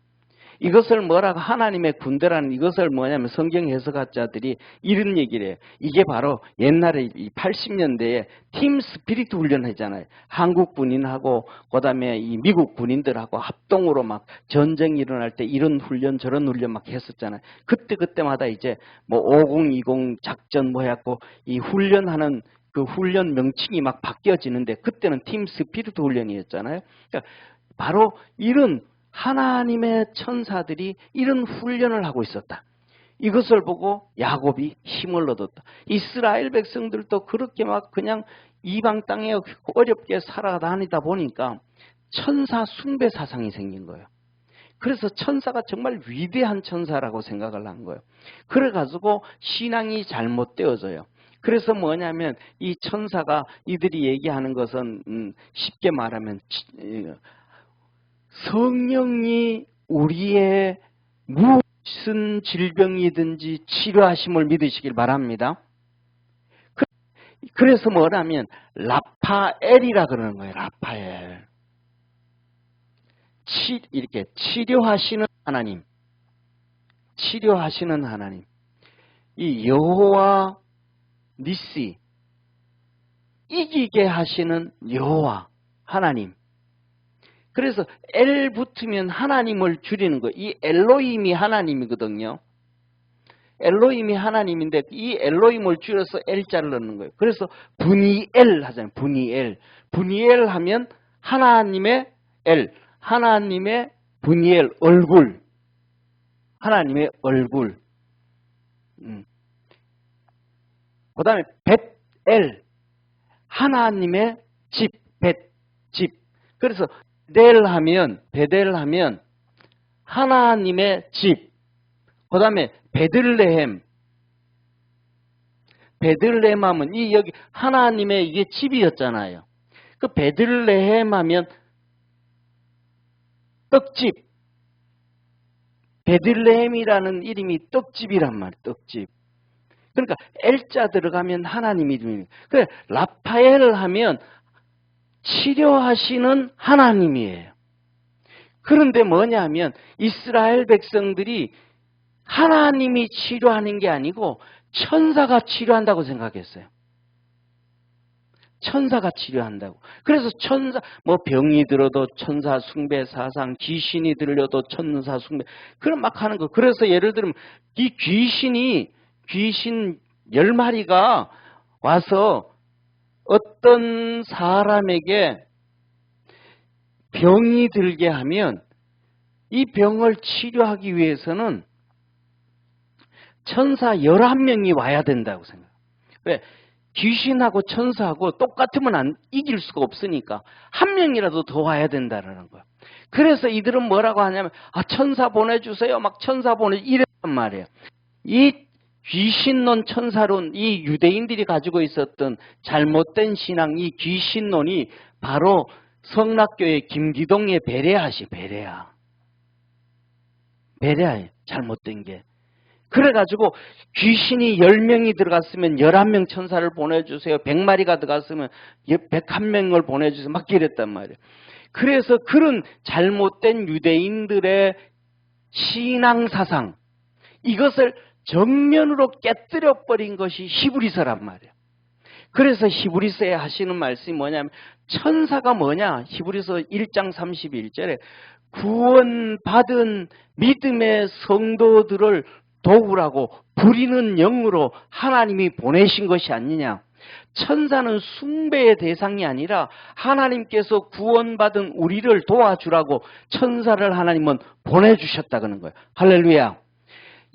이것을 뭐라고 하나님의 군대라는 이것을 뭐냐면 성경 해석학자들이 이런 얘기를 해요. 이게 바로 옛날에 80년대에 팀 스피릿 훈련하잖아요. 한국 군인하고 그다음에 이 미국 군인들하고 합동으로 막 전쟁이 일어날 때 이런 훈련 저런 훈련 막 했었잖아요. 그때마다 이제 뭐 5020 작전 뭐 해갖고 이 훈련하는 그 훈련 명칭이 막 바뀌어지는데 그때는 팀 스피릿 훈련이었잖아요. 그러니까 바로 이런 하나님의 천사들이 이런 훈련을 하고 있었다. 이것을 보고 야곱이 힘을 얻었다. 이스라엘 백성들도 그렇게 막 그냥 이방 땅에 어렵게 살아다니다 보니까 천사 숭배 사상이 생긴 거예요. 그래서 천사가 정말 위대한 천사라고 생각을 한 거예요. 그래가지고 신앙이 잘못되어져요. 그래서 뭐냐면 이 천사가 이들이 얘기하는 것은 쉽게 말하면 성령이 우리의 무슨 질병이든지 치료하심을 믿으시길 바랍니다. 그래서 뭐라면 라파엘이라 그러는 거예요. 라파엘. 이렇게 치료하시는 하나님. 치료하시는 하나님. 이 여호와 니시. 이기게 하시는 여호와 하나님. 그래서 엘 붙으면 하나님을 줄이는 거예요. 이 엘로힘이 하나님이거든요. 엘로힘이 하나님인데 이 엘로힘을 줄여서 엘자를 넣는 거예요. 그래서 분이엘 하잖아요. 분이엘. 분이엘 하면 하나님의 엘. 하나님의 분이엘 얼굴. 하나님의 얼굴. 그 다음에 벳엘. 하나님의 집. 집. 그래서 베델 하면 하나님의 집. 그 다음에 베들레헴 하면 여기 하나님의 이게 집이었잖아요. 그 베들레헴 하면 떡집. 베들레헴이라는 이름이 떡집이란 말이에요. 떡집. 그러니까 L자 들어가면 하나님 이름이에요. 그래, 라파엘 하면 치료하시는 하나님이에요. 그런데 뭐냐면 이스라엘 백성들이 하나님이 치료하는 게 아니고 천사가 치료한다고 생각했어요. 천사가 치료한다고. 그래서 천사, 뭐 병이 들어도 천사 숭배 사상, 귀신이 들려도 천사 숭배, 그런 막 하는 거. 그래서 예를 들면 이 귀신 10마리가 와서 어떤 사람에게 병이 들게 하면 이 병을 치료하기 위해서는 천사 11명이 와야 된다고 생각해요. 왜? 귀신하고 천사하고 똑같으면 이길 수가 없으니까 한 명이라도 더 와야 된다는 거예요. 그래서 이들은 뭐라고 하냐면 천사 보내주세요. 막 천사 이랬단 말이에요. 이 귀신론, 천사론, 이 유대인들이 가지고 있었던 잘못된 신앙, 이 귀신론이 바로 성락교의 김기동의 베레아예요. 잘못된 게. 그래가지고 귀신이 10명이 들어갔으면 11명 천사를 보내주세요. 100마리가 들어갔으면 101명을 보내주세요. 막 이랬단 말이에요. 그래서 그런 잘못된 유대인들의 신앙사상, 이것을 정면으로 깨뜨려 버린 것이 히브리서란 말이에요. 그래서 히브리서에 하시는 말씀이 뭐냐면 천사가 뭐냐? 히브리서 1장 31절에 구원받은 믿음의 성도들을 도우라고 부리는 영으로 하나님이 보내신 것이 아니냐. 천사는 숭배의 대상이 아니라 하나님께서 구원받은 우리를 도와주라고 천사를 하나님은 보내주셨다는 거예요. 할렐루야.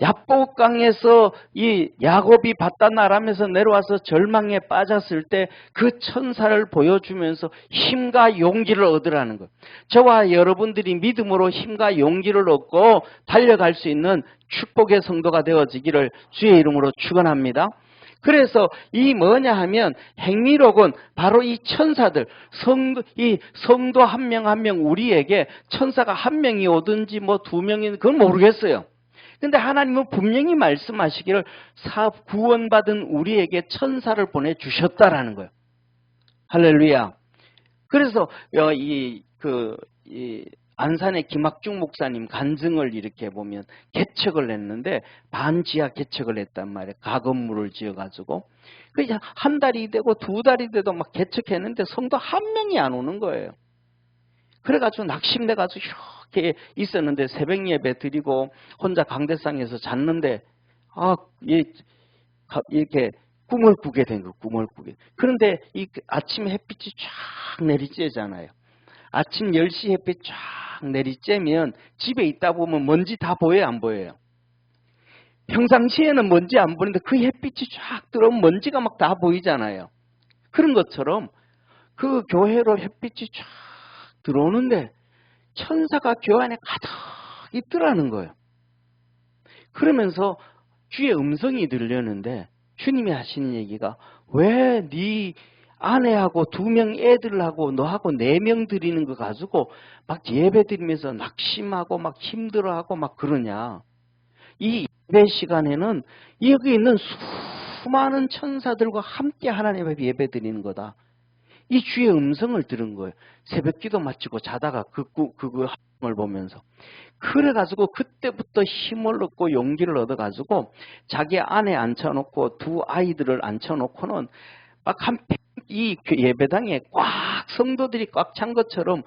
야복강에서 이 야곱이 바다나람에서 내려와서 절망에 빠졌을 때 그 천사를 보여주면서 힘과 용기를 얻으라는 거예요. 저와 여러분들이 믿음으로 힘과 용기를 얻고 달려갈 수 있는 축복의 성도가 되어지기를 주의 이름으로 축원합니다. 그래서 이 뭐냐 하면 행위록은 바로 이 천사들, 이 성도 한 명 한 명 우리에게 천사가 한 명이 오든지 뭐 2명이 그건 모르겠어요. 근데 하나님은 분명히 말씀하시기를 구원받은 우리에게 천사를 보내주셨다라는 거예요. 할렐루야. 그래서 이 안산의 김학중 목사님 간증을 이렇게 보면 개척을 했는데 반지하 개척을 했단 말이에요. 가건물을 지어가지고. 그냥 한 달이 되고 2달이 돼도 막 개척했는데 성도 한 명이 안 오는 거예요. 그래가지고 낙심돼가지고 이렇게 있었는데 새벽 예배 드리고 혼자 강대상에서 잤는데 이렇게 꿈을 꾸게 된 거예요. 꿈을 꾸게. 그런데 이 아침 햇빛이 쫙 내리쬐잖아요. 아침 10시 햇빛 쫙 내리쬐면 집에 있다 보면 먼지 다 보여요? 안 보여요? 평상시에는 먼지 안 보이는데 그 햇빛이 쫙 들어오면 먼지가 막 다 보이잖아요. 그런 것처럼 그 교회로 햇빛이 쫙 들어오는데 천사가 교회 안에 가득 있더라는 거예요. 그러면서 주의 음성이 들렸는데 주님이 하시는 얘기가 왜 네 아내하고 2명 애들하고 너하고 4명 드리는 거 가지고 막 예배 드리면서 낙심하고 막 힘들어하고 막 그러냐. 이 예배 시간에는 여기 있는 수많은 천사들과 함께 하나님 앞에 예배 드리는 거다. 이 주의 음성을 들은 거예요. 새벽 기도 마치고 자다가 그 하나님을 보면서. 그래가지고 그때부터 힘을 얻고 용기를 얻어가지고 자기 아내 앉혀놓고 2 아이들을 앉혀놓고는 막 이 예배당에 꽉 성도들이 꽉 찬 것처럼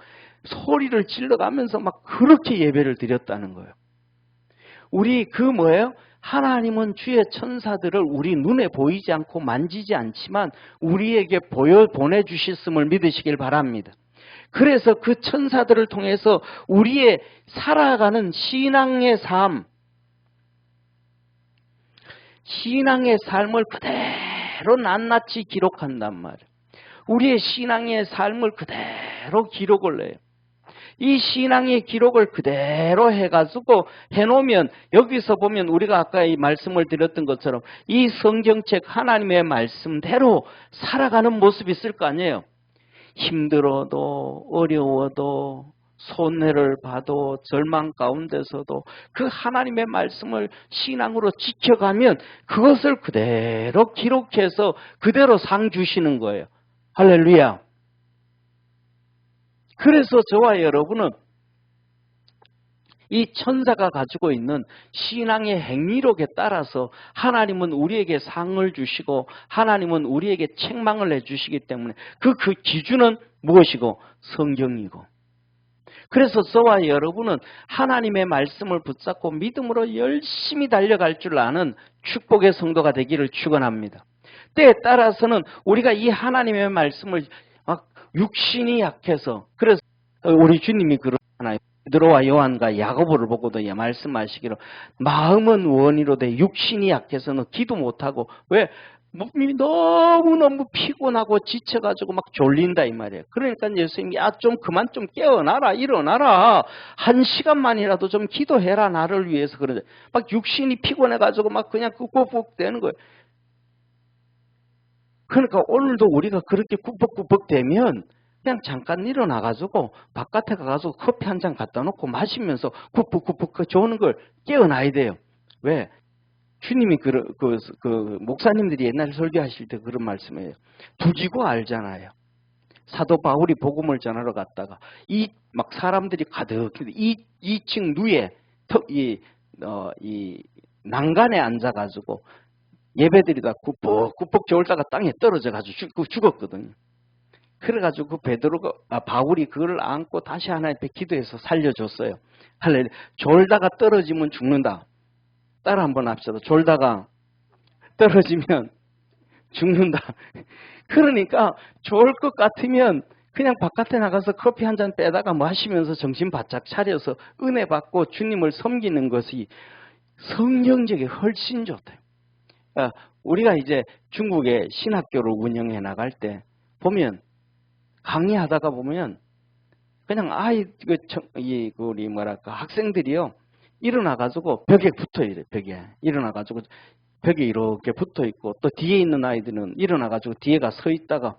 소리를 질러가면서 막 그렇게 예배를 드렸다는 거예요. 우리 뭐예요? 하나님은 주의 천사들을 우리 눈에 보이지 않고 만지지 않지만 우리에게 보내주셨음을 믿으시길 바랍니다. 그래서 그 천사들을 통해서 우리의 살아가는 신앙의 삶을 그대로 낱낱이 기록한단 말이에요. 우리의 신앙의 삶을 그대로 기록을 해요. 이 신앙의 기록을 그대로 해가지고 해놓으면 여기서 보면 우리가 아까 이 말씀을 드렸던 것처럼 이 성경책 하나님의 말씀대로 살아가는 모습이 있을 거 아니에요. 힘들어도 어려워도 손해를 봐도 절망 가운데서도 그 하나님의 말씀을 신앙으로 지켜가면 그것을 그대로 기록해서 그대로 상 주시는 거예요. 할렐루야. 그래서 저와 여러분은 이 천사가 가지고 있는 신앙의 행위록에 따라서 하나님은 우리에게 상을 주시고 하나님은 우리에게 책망을 해주시기 때문에 그 기준은 무엇이고? 성경이고. 그래서 저와 여러분은 하나님의 말씀을 붙잡고 믿음으로 열심히 달려갈 줄 아는 축복의 성도가 되기를 축원합니다. 때에 따라서는 우리가 이 하나님의 말씀을 막 육신이 약해서, 그래서 우리 주님이 그러잖아요. 베드로와 요한과 야고보를 보고도 말씀하시기로 마음은 원이로되 육신이 약해서는 기도 못하고, 왜? 몸이 너무너무 피곤하고 지쳐가지고 막 졸린다 이 말이에요. 그러니까 예수님이 좀 그만 좀 깨어나라, 일어나라, 1시간만이라도 좀 기도해라 나를 위해서. 그러죠. 막 육신이 피곤해가지고 막 그냥 꾹꾹꾹 되는 거예요. 그러니까 오늘도 우리가 그렇게 꾹꾹꾹 되면 그냥 잠깐 일어나가지고 바깥에 가가지고 커피 한 잔 갖다 놓고 마시면서 꾹꾹꾹 그 좋은 걸 깨어나야 돼요. 왜? 주님이 목사님들이 옛날에 설교하실 때 그런 말씀이에요. 두지고 알잖아요. 사도 바울이 복음을 전하러 갔다가 막 사람들이 가득 2층 누에 이 난간에 앉아가지고 예배드리다 굽벅 졸다가 땅에 떨어져가지고 죽었거든요. 그래가지고 바울이 그걸 안고 다시 하나님 앞에 기도해서 살려줬어요. 할렐루야. 졸다가 떨어지면 죽는다. 따라 한번 합시다. 졸다가 떨어지면 죽는다. 그러니까 좋을 것 같으면 그냥 바깥에 나가서 커피 한 잔 빼다가 마시면서 정신 바짝 차려서 은혜 받고 주님을 섬기는 것이 성경적이 훨씬 좋대요. 우리가 이제 중국의 신학교를 운영해 나갈 때 보면 강의하다가 보면 그냥 우리 학생들이요. 일어나가지고 벽에 붙어 이래, 벽에. 일어나가지고 벽에 이렇게 붙어 있고, 또 뒤에 있는 아이들은 일어나가지고 뒤에가 서 있다가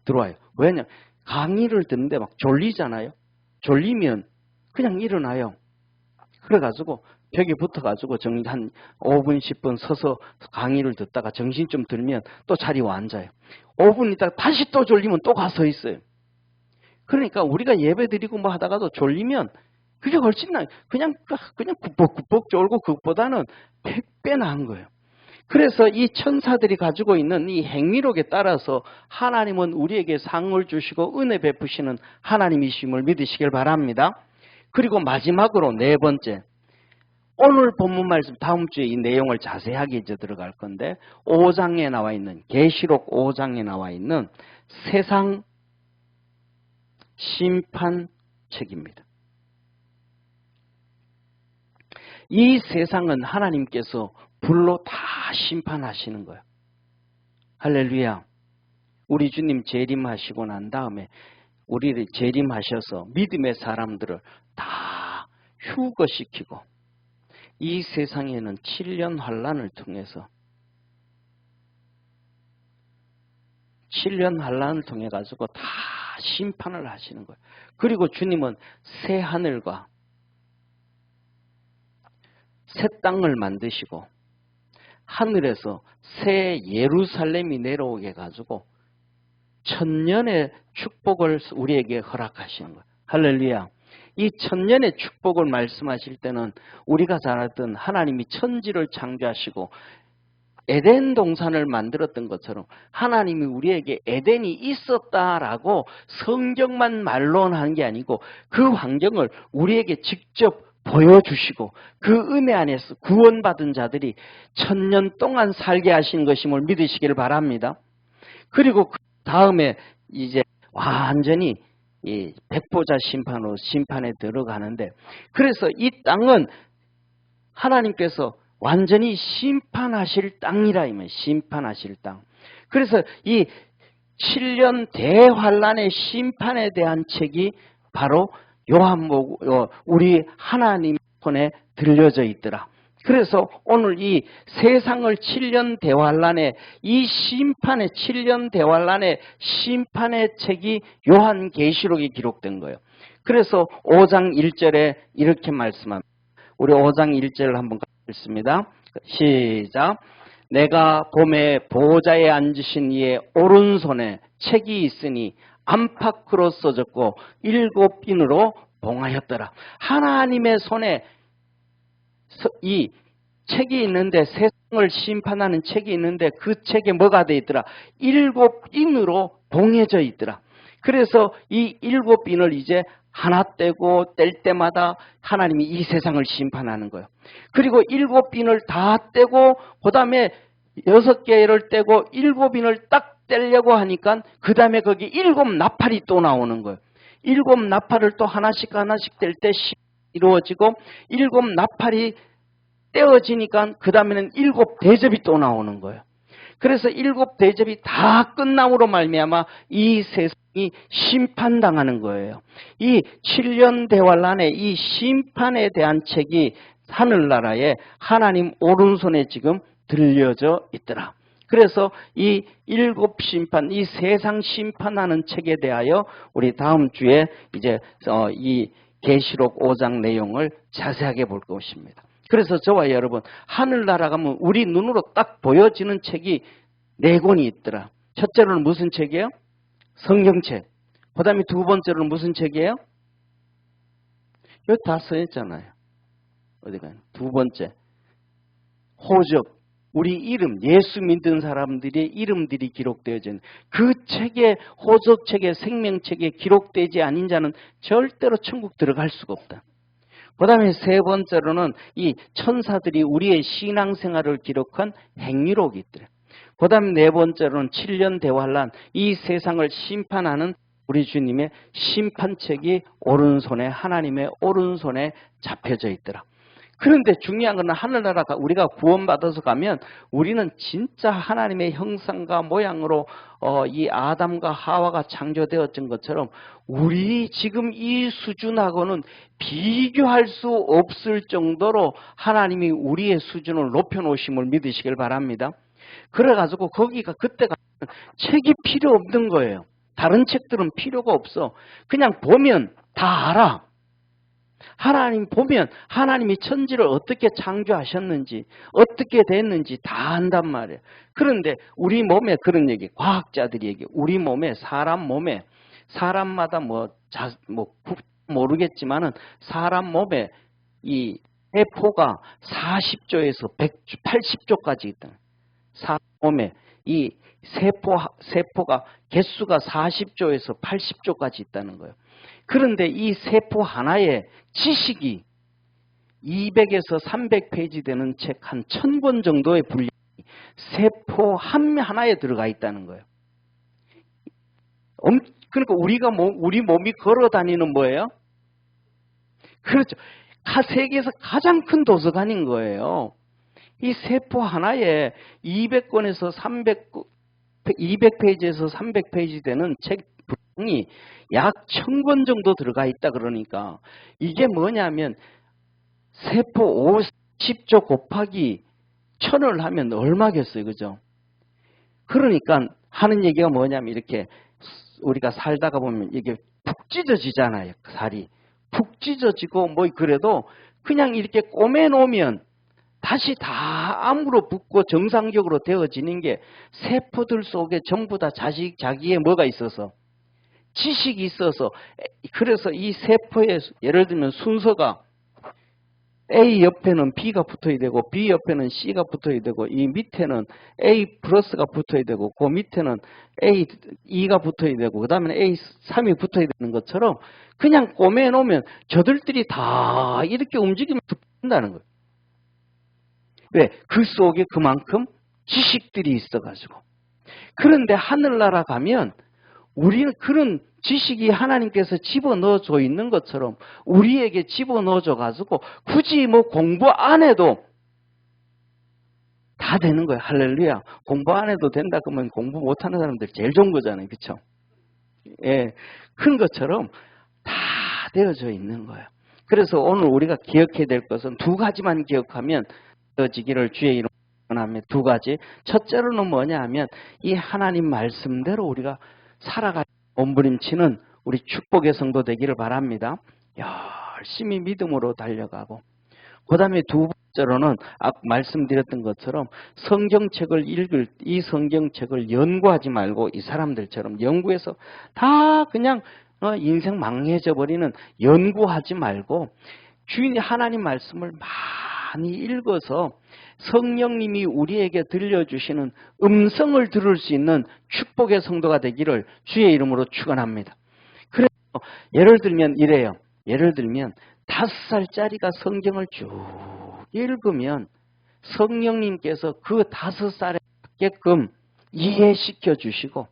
들어와요. 왜냐? 강의를 듣는데 막 졸리잖아요. 졸리면 그냥 일어나요. 그래가지고 벽에 붙어가지고 한 5분, 10분 서서 강의를 듣다가 정신 좀 들면 또 자리 와 앉아요. 5분 있다가 다시 또 졸리면 또 가서 있어요. 그러니까 우리가 예배 드리고 뭐 하다가도 졸리면 그게 훨씬 나아요. 그냥 굽벅굽벅 졸고 그것보다는 100배 나은 거예요. 그래서 이 천사들이 가지고 있는 이 행위록에 따라서 하나님은 우리에게 상을 주시고 은혜 베푸시는 하나님이심을 믿으시길 바랍니다. 그리고 마지막으로 네 번째, 오늘 본문 말씀 다음 주에 이 내용을 자세하게 이제 들어갈 건데 5장에 나와 있는, 계시록 5장에 나와 있는 세상 심판책입니다. 이 세상은 하나님께서 불로 다 심판하시는 거예요. 할렐루야. 우리 주님 재림하시고 난 다음에 우리를 재림하셔서 믿음의 사람들을 다 휴거시키고 이 세상에는 7년 환란을 통해서 7년 환란을 통해 가지고 다 심판을 하시는 거예요. 그리고 주님은 새 하늘과 새 땅을 만드시고 하늘에서 새 예루살렘이 내려오게 해가지고 천년의 축복을 우리에게 허락하시는 거예요. 할렐루야. 이 천년의 축복을 말씀하실 때는 우리가 잘 알던 하나님이 천지를 창조하시고 에덴 동산을 만들었던 것처럼 하나님이 우리에게 에덴이 있었다라고 성경만 말론하는 게 아니고 그 환경을 우리에게 직접 보여주시고 그 은혜 안에서 구원받은 자들이 천년 동안 살게 하신 것임을 믿으시기를 바랍니다. 그리고 그 다음에 이제 완전히 이 백보자 심판으로 심판에 들어가는데, 그래서 이 땅은 하나님께서 완전히 심판하실 땅이라 이면 심판하실 땅. 그래서 이 7년 대환란의 심판에 대한 책이 바로 요한복음 우리 하나님 손에 들려져 있더라. 그래서 오늘 이 세상을 7년 대환란의 이 심판의 7년 대환란의 심판의 책이 요한계시록에 기록된 거예요. 그래서 5장 1절에 이렇게 말씀합니다. 우리 5장 1절을 한번 읽습니다. 시작. 내가 봄에 보호자에 앉으신 이의 오른손에 책이 있으니 안팎으로 써졌고 7인으로 봉하였더라. 하나님의 손에 이 책이 있는데, 세상을 심판하는 책이 있는데 그 책에 뭐가 돼 있더라? 7인으로 봉해져 있더라. 그래서 이 7인을 이제 하나 떼고 뗄 때마다 하나님이 이 세상을 심판하는 거예요. 그리고 7인을 다 떼고 그 다음에 6개를 떼고 7인을 딱 떼려고 하니까 그 다음에 거기 7나팔이 또 나오는 거예요. 7나팔을 또 하나씩 뗄 때 이루어지고 7나팔이 떼어지니까 그 다음에는 7대접이 또 나오는 거예요. 그래서 7대접이 다 끝남으로 말미암아 이 세상이 심판당하는 거예요. 이 7년 대환란의 이 심판에 대한 책이 하늘나라에 하나님 오른손에 지금 들려져 있더라. 그래서 이 7심판, 이 세상 심판하는 책에 대하여 우리 다음 주에 이제 이 계시록 5장 내용을 자세하게 볼 것입니다. 그래서 저와 여러분, 하늘나라 가면 우리 눈으로 딱 보여지는 책이 4권이 있더라. 첫째로는 무슨 책이에요? 성경책. 그 다음에 두 번째로는 무슨 책이에요? 여기 다 써있잖아요. 어디가요? 두 번째, 호적. 우리 이름, 예수 믿는 사람들의 이름들이 기록되어져 있는 그 책에, 호적책에, 생명책에 기록되지 않은 자는 절대로 천국 들어갈 수가 없다. 그 다음에 세 번째로는 이 천사들이 우리의 신앙생활을 기록한 행위록이 있더래. 그 다음에 네 번째로는 7년 대환란, 이 세상을 심판하는 우리 주님의 심판책이 오른손에, 하나님의 오른손에 잡혀져 있더라. 그런데 중요한 건 하늘나라가 우리가 구원받아서 가면 우리는 진짜 하나님의 형상과 모양으로 이 아담과 하와가 창조되어진 것처럼 우리 지금 이 수준하고는 비교할 수 없을 정도로 하나님이 우리의 수준을 높여놓으심을 믿으시길 바랍니다. 그래가지고 거기가 그때가 책이 필요 없는 거예요. 다른 책들은 필요가 없어. 그냥 보면 다 알아. 하나님 보면 하나님이 천지를 어떻게 창조하셨는지, 어떻게 됐는지 다 안단 말이에요. 그런데 우리 몸에 그런 얘기, 과학자들이 얘기, 우리 몸에, 사람 몸에, 사람마다 모르겠지만은 사람 몸에 이 세포가 40조에서 180조까지 있다. 사람 몸에 이 세포가 개수가 40조에서 80조까지 있다는 거예요. 그런데 이 세포 하나에 지식이 200에서 300페이지 되는 책 한 1000권 정도의 분량이 세포 하나에 들어가 있다는 거예요. 그러니까 우리 몸이 걸어 다니는 뭐예요? 그렇죠. 세계에서 가장 큰 도서관인 거예요. 이 세포 하나에 200권에서 200페이지에서 300페이지 되는 책 분량이 약 1000권 정도 들어가 있다. 그러니까 이게 뭐냐면 세포 50조 곱하기 1000을 하면 얼마겠어요, 그죠? 그러니까 하는 얘기가 뭐냐면 이렇게 우리가 살다가 보면 이게 푹 찢어지잖아요. 살이 푹 찢어지고 뭐 그래도 그냥 이렇게 꼬매놓으면 다시 다 암으로 붙고 정상적으로 되어지는 게 세포들 속에 전부 다 자기의 뭐가 있어서, 지식이 있어서. 그래서 이 세포에 예를 들면 순서가 A 옆에는 B가 붙어야 되고 B 옆에는 C가 붙어야 되고 이 밑에는 A 플러스가 붙어야 되고 그 밑에는 E가 붙어야 되고 그 다음에 A3이 붙어야 되는 것처럼 그냥 꼬매놓으면 저들끼리 다 이렇게 움직이면 된다는 거예요. 왜? 그 속에 그만큼 지식들이 있어가지고. 그런데 하늘나라 가면 우리는 그런 지식이 하나님께서 집어넣어줘 있는 것처럼 우리에게 집어넣어줘가지고 굳이 뭐 공부 안 해도 다 되는 거예요. 할렐루야. 공부 안 해도 된다 그러면 공부 못하는 사람들 제일 좋은 거잖아요. 그렇죠? 예, 그런 것처럼 다 되어져 있는 거예요. 그래서 오늘 우리가 기억해야 될 것은 두 가지만 기억하면 되어지기를 주의 이름으로 원하며 두 가지. 첫째로는 뭐냐 하면 이 하나님 말씀대로 우리가 살아갈 몸부림치는 우리 축복의 성도 되기를 바랍니다. 열심히 믿음으로 달려가고, 그 다음에 두 번째로는 아까 말씀드렸던 것처럼 성경책을 읽을, 이 성경책을 연구하지 말고 이 사람들처럼 연구해서 다 그냥 인생 망해져 버리는, 연구하지 말고 주인이 하나님 말씀을 많이 읽어서 성령님이 우리에게 들려주시는 음성을 들을 수 있는 축복의 성도가 되기를 주의 이름으로 축원합니다. 그래서 예를 들면 이래요. 예를 들면 5살짜리가 성경을 쭉 읽으면 성령님께서 그 5살에 맞게끔 이해시켜 주시고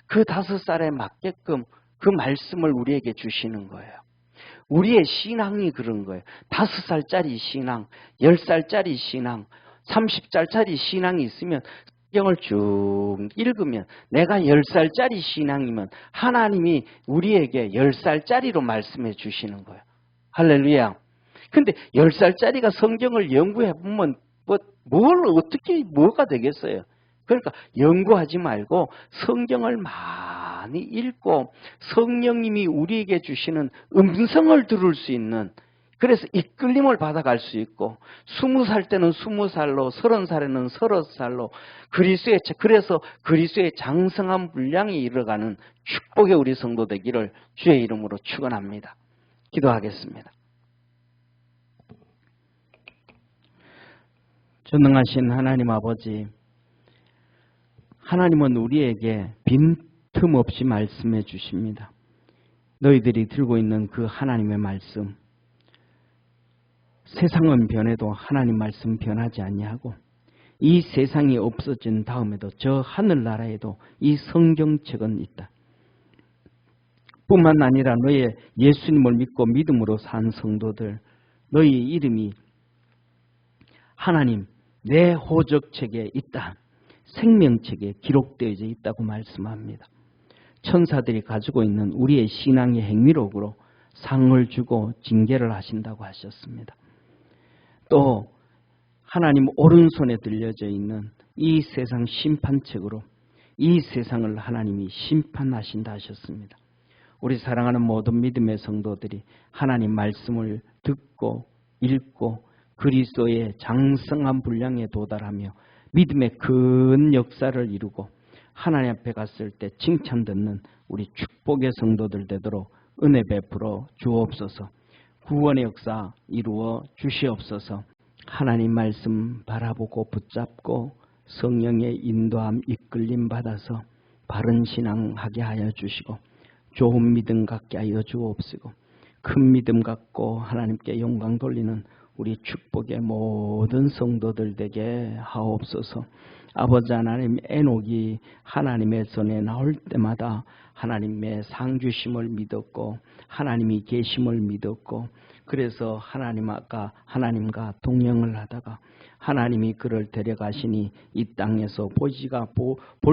그 5살에 맞게끔 그 말씀을 우리에게 주시는 거예요. 우리의 신앙이 그런 거예요. 5살짜리 신앙, 10살짜리 신앙, 30살짜리 신앙이 있으면 성경을 쭉 읽으면, 내가 10살짜리 신앙이면 하나님이 우리에게 10살짜리로 말씀해 주시는 거예요. 할렐루야. 근데 10살짜리가 성경을 연구해 보면 뭐가 되겠어요? 그러니까 연구하지 말고 성경을 많이 읽고 성령님이 우리에게 주시는 음성을 들을 수 있는, 그래서 이끌림을 받아갈 수 있고 20살 때는 20살로, 30살에는 30살로 그래서 그리스도의 장성한 분량이 이뤄가는 축복의 우리 성도 되기를 주의 이름으로 축원합니다. 기도하겠습니다. 전능하신 하나님 아버지, 하나님은 우리에게 빈틈없이 말씀해 주십니다. 너희들이 들고 있는 그 하나님의 말씀, 세상은 변해도 하나님 말씀 변하지 아니하고 이 세상이 없어진 다음에도 저 하늘나라에도 이 성경책은 있다. 뿐만 아니라 너의 예수님을 믿고 믿음으로 산 성도들, 너희 이름이 하나님 내 호적책에 있다, 생명책에 기록되어져 있다고 말씀합니다. 천사들이 가지고 있는 우리의 신앙의 행위록으로 상을 주고 징계를 하신다고 하셨습니다. 또 하나님 오른손에 들려져 있는 이 세상 심판책으로 이 세상을 하나님이 심판하신다 하셨습니다. 우리 사랑하는 모든 믿음의 성도들이 하나님 말씀을 듣고 읽고 그리스도의 장성한 분량에 도달하며 믿음의 큰 역사를 이루고 하나님 앞에 갔을 때 칭찬 듣는 우리 축복의 성도들 되도록 은혜 베풀어 주옵소서. 구원의 역사 이루어 주시옵소서. 하나님 말씀 바라보고 붙잡고 성령의 인도함 이끌림 받아서 바른 신앙하게 하여 주시고 좋은 믿음 갖게 하여 주옵시고 큰 믿음 갖고 하나님께 영광 돌리는 우리 축복의 모든 성도들 되게 하옵소서. 아버지 하나님, 에녹이 하나님의 손에 나올 때마다 하나님의 상 주심을 믿었고 하나님이 계심을 믿었고, 그래서 하나님과 동행을 하다가 하나님이 그를 데려가시니 이 땅에서 볼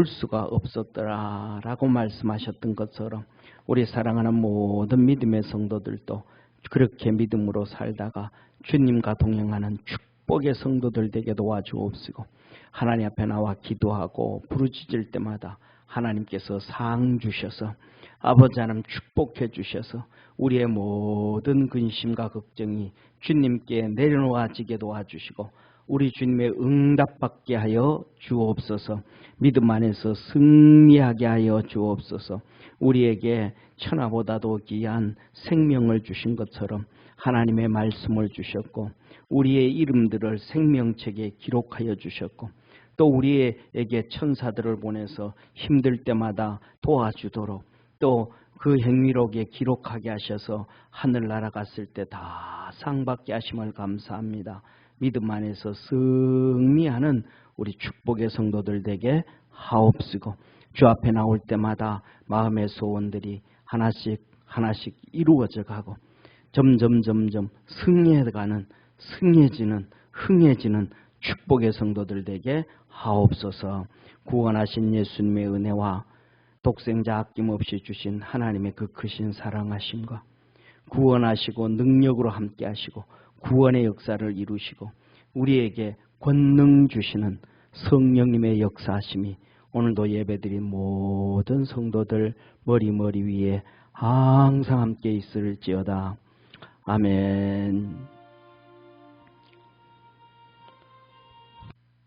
수가 없었더라라고 말씀하셨던 것처럼 우리 사랑하는 모든 믿음의 성도들도 그렇게 믿음으로 살다가 주님과 동행하는 축복의 성도들 되게 도와주옵시고, 하나님 앞에 나와 기도하고 부르짖을 때마다 하나님께서 상 주셔서 아버지 하나님 축복해 주셔서 우리의 모든 근심과 걱정이 주님께 내려놓아지게 도와주시고 우리 주님의 응답받게 하여 주옵소서. 믿음 안에서 승리하게 하여 주옵소서. 우리에게 천하보다도 귀한 생명을 주신 것처럼 하나님의 말씀을 주셨고 우리의 이름들을 생명책에 기록하여 주셨고 또 우리에게 천사들을 보내서 힘들 때마다 도와주도록 또 그 행위록에 기록하게 하셔서 하늘나라 갔을 때 다 상받게 하심을 감사합니다. 믿음 안에서 승리하는 우리 축복의 성도들 되게 하옵시고 주 앞에 나올 때마다 마음의 소원들이 하나씩 이루어져 가고 점점 승리해지는 흥해지는 축복의 성도들 되게 하옵소서. 구원하신 예수님의 은혜와 독생자 아낌없이 주신 하나님의 그 크신 사랑하심과 구원하시고 능력으로 함께 하시고 구원의 역사를 이루시고 우리에게 권능 주시는 성령님의 역사하심이 오늘도 예배드린 모든 성도들 머리 위에 항상 함께 있을지어다. 아멘.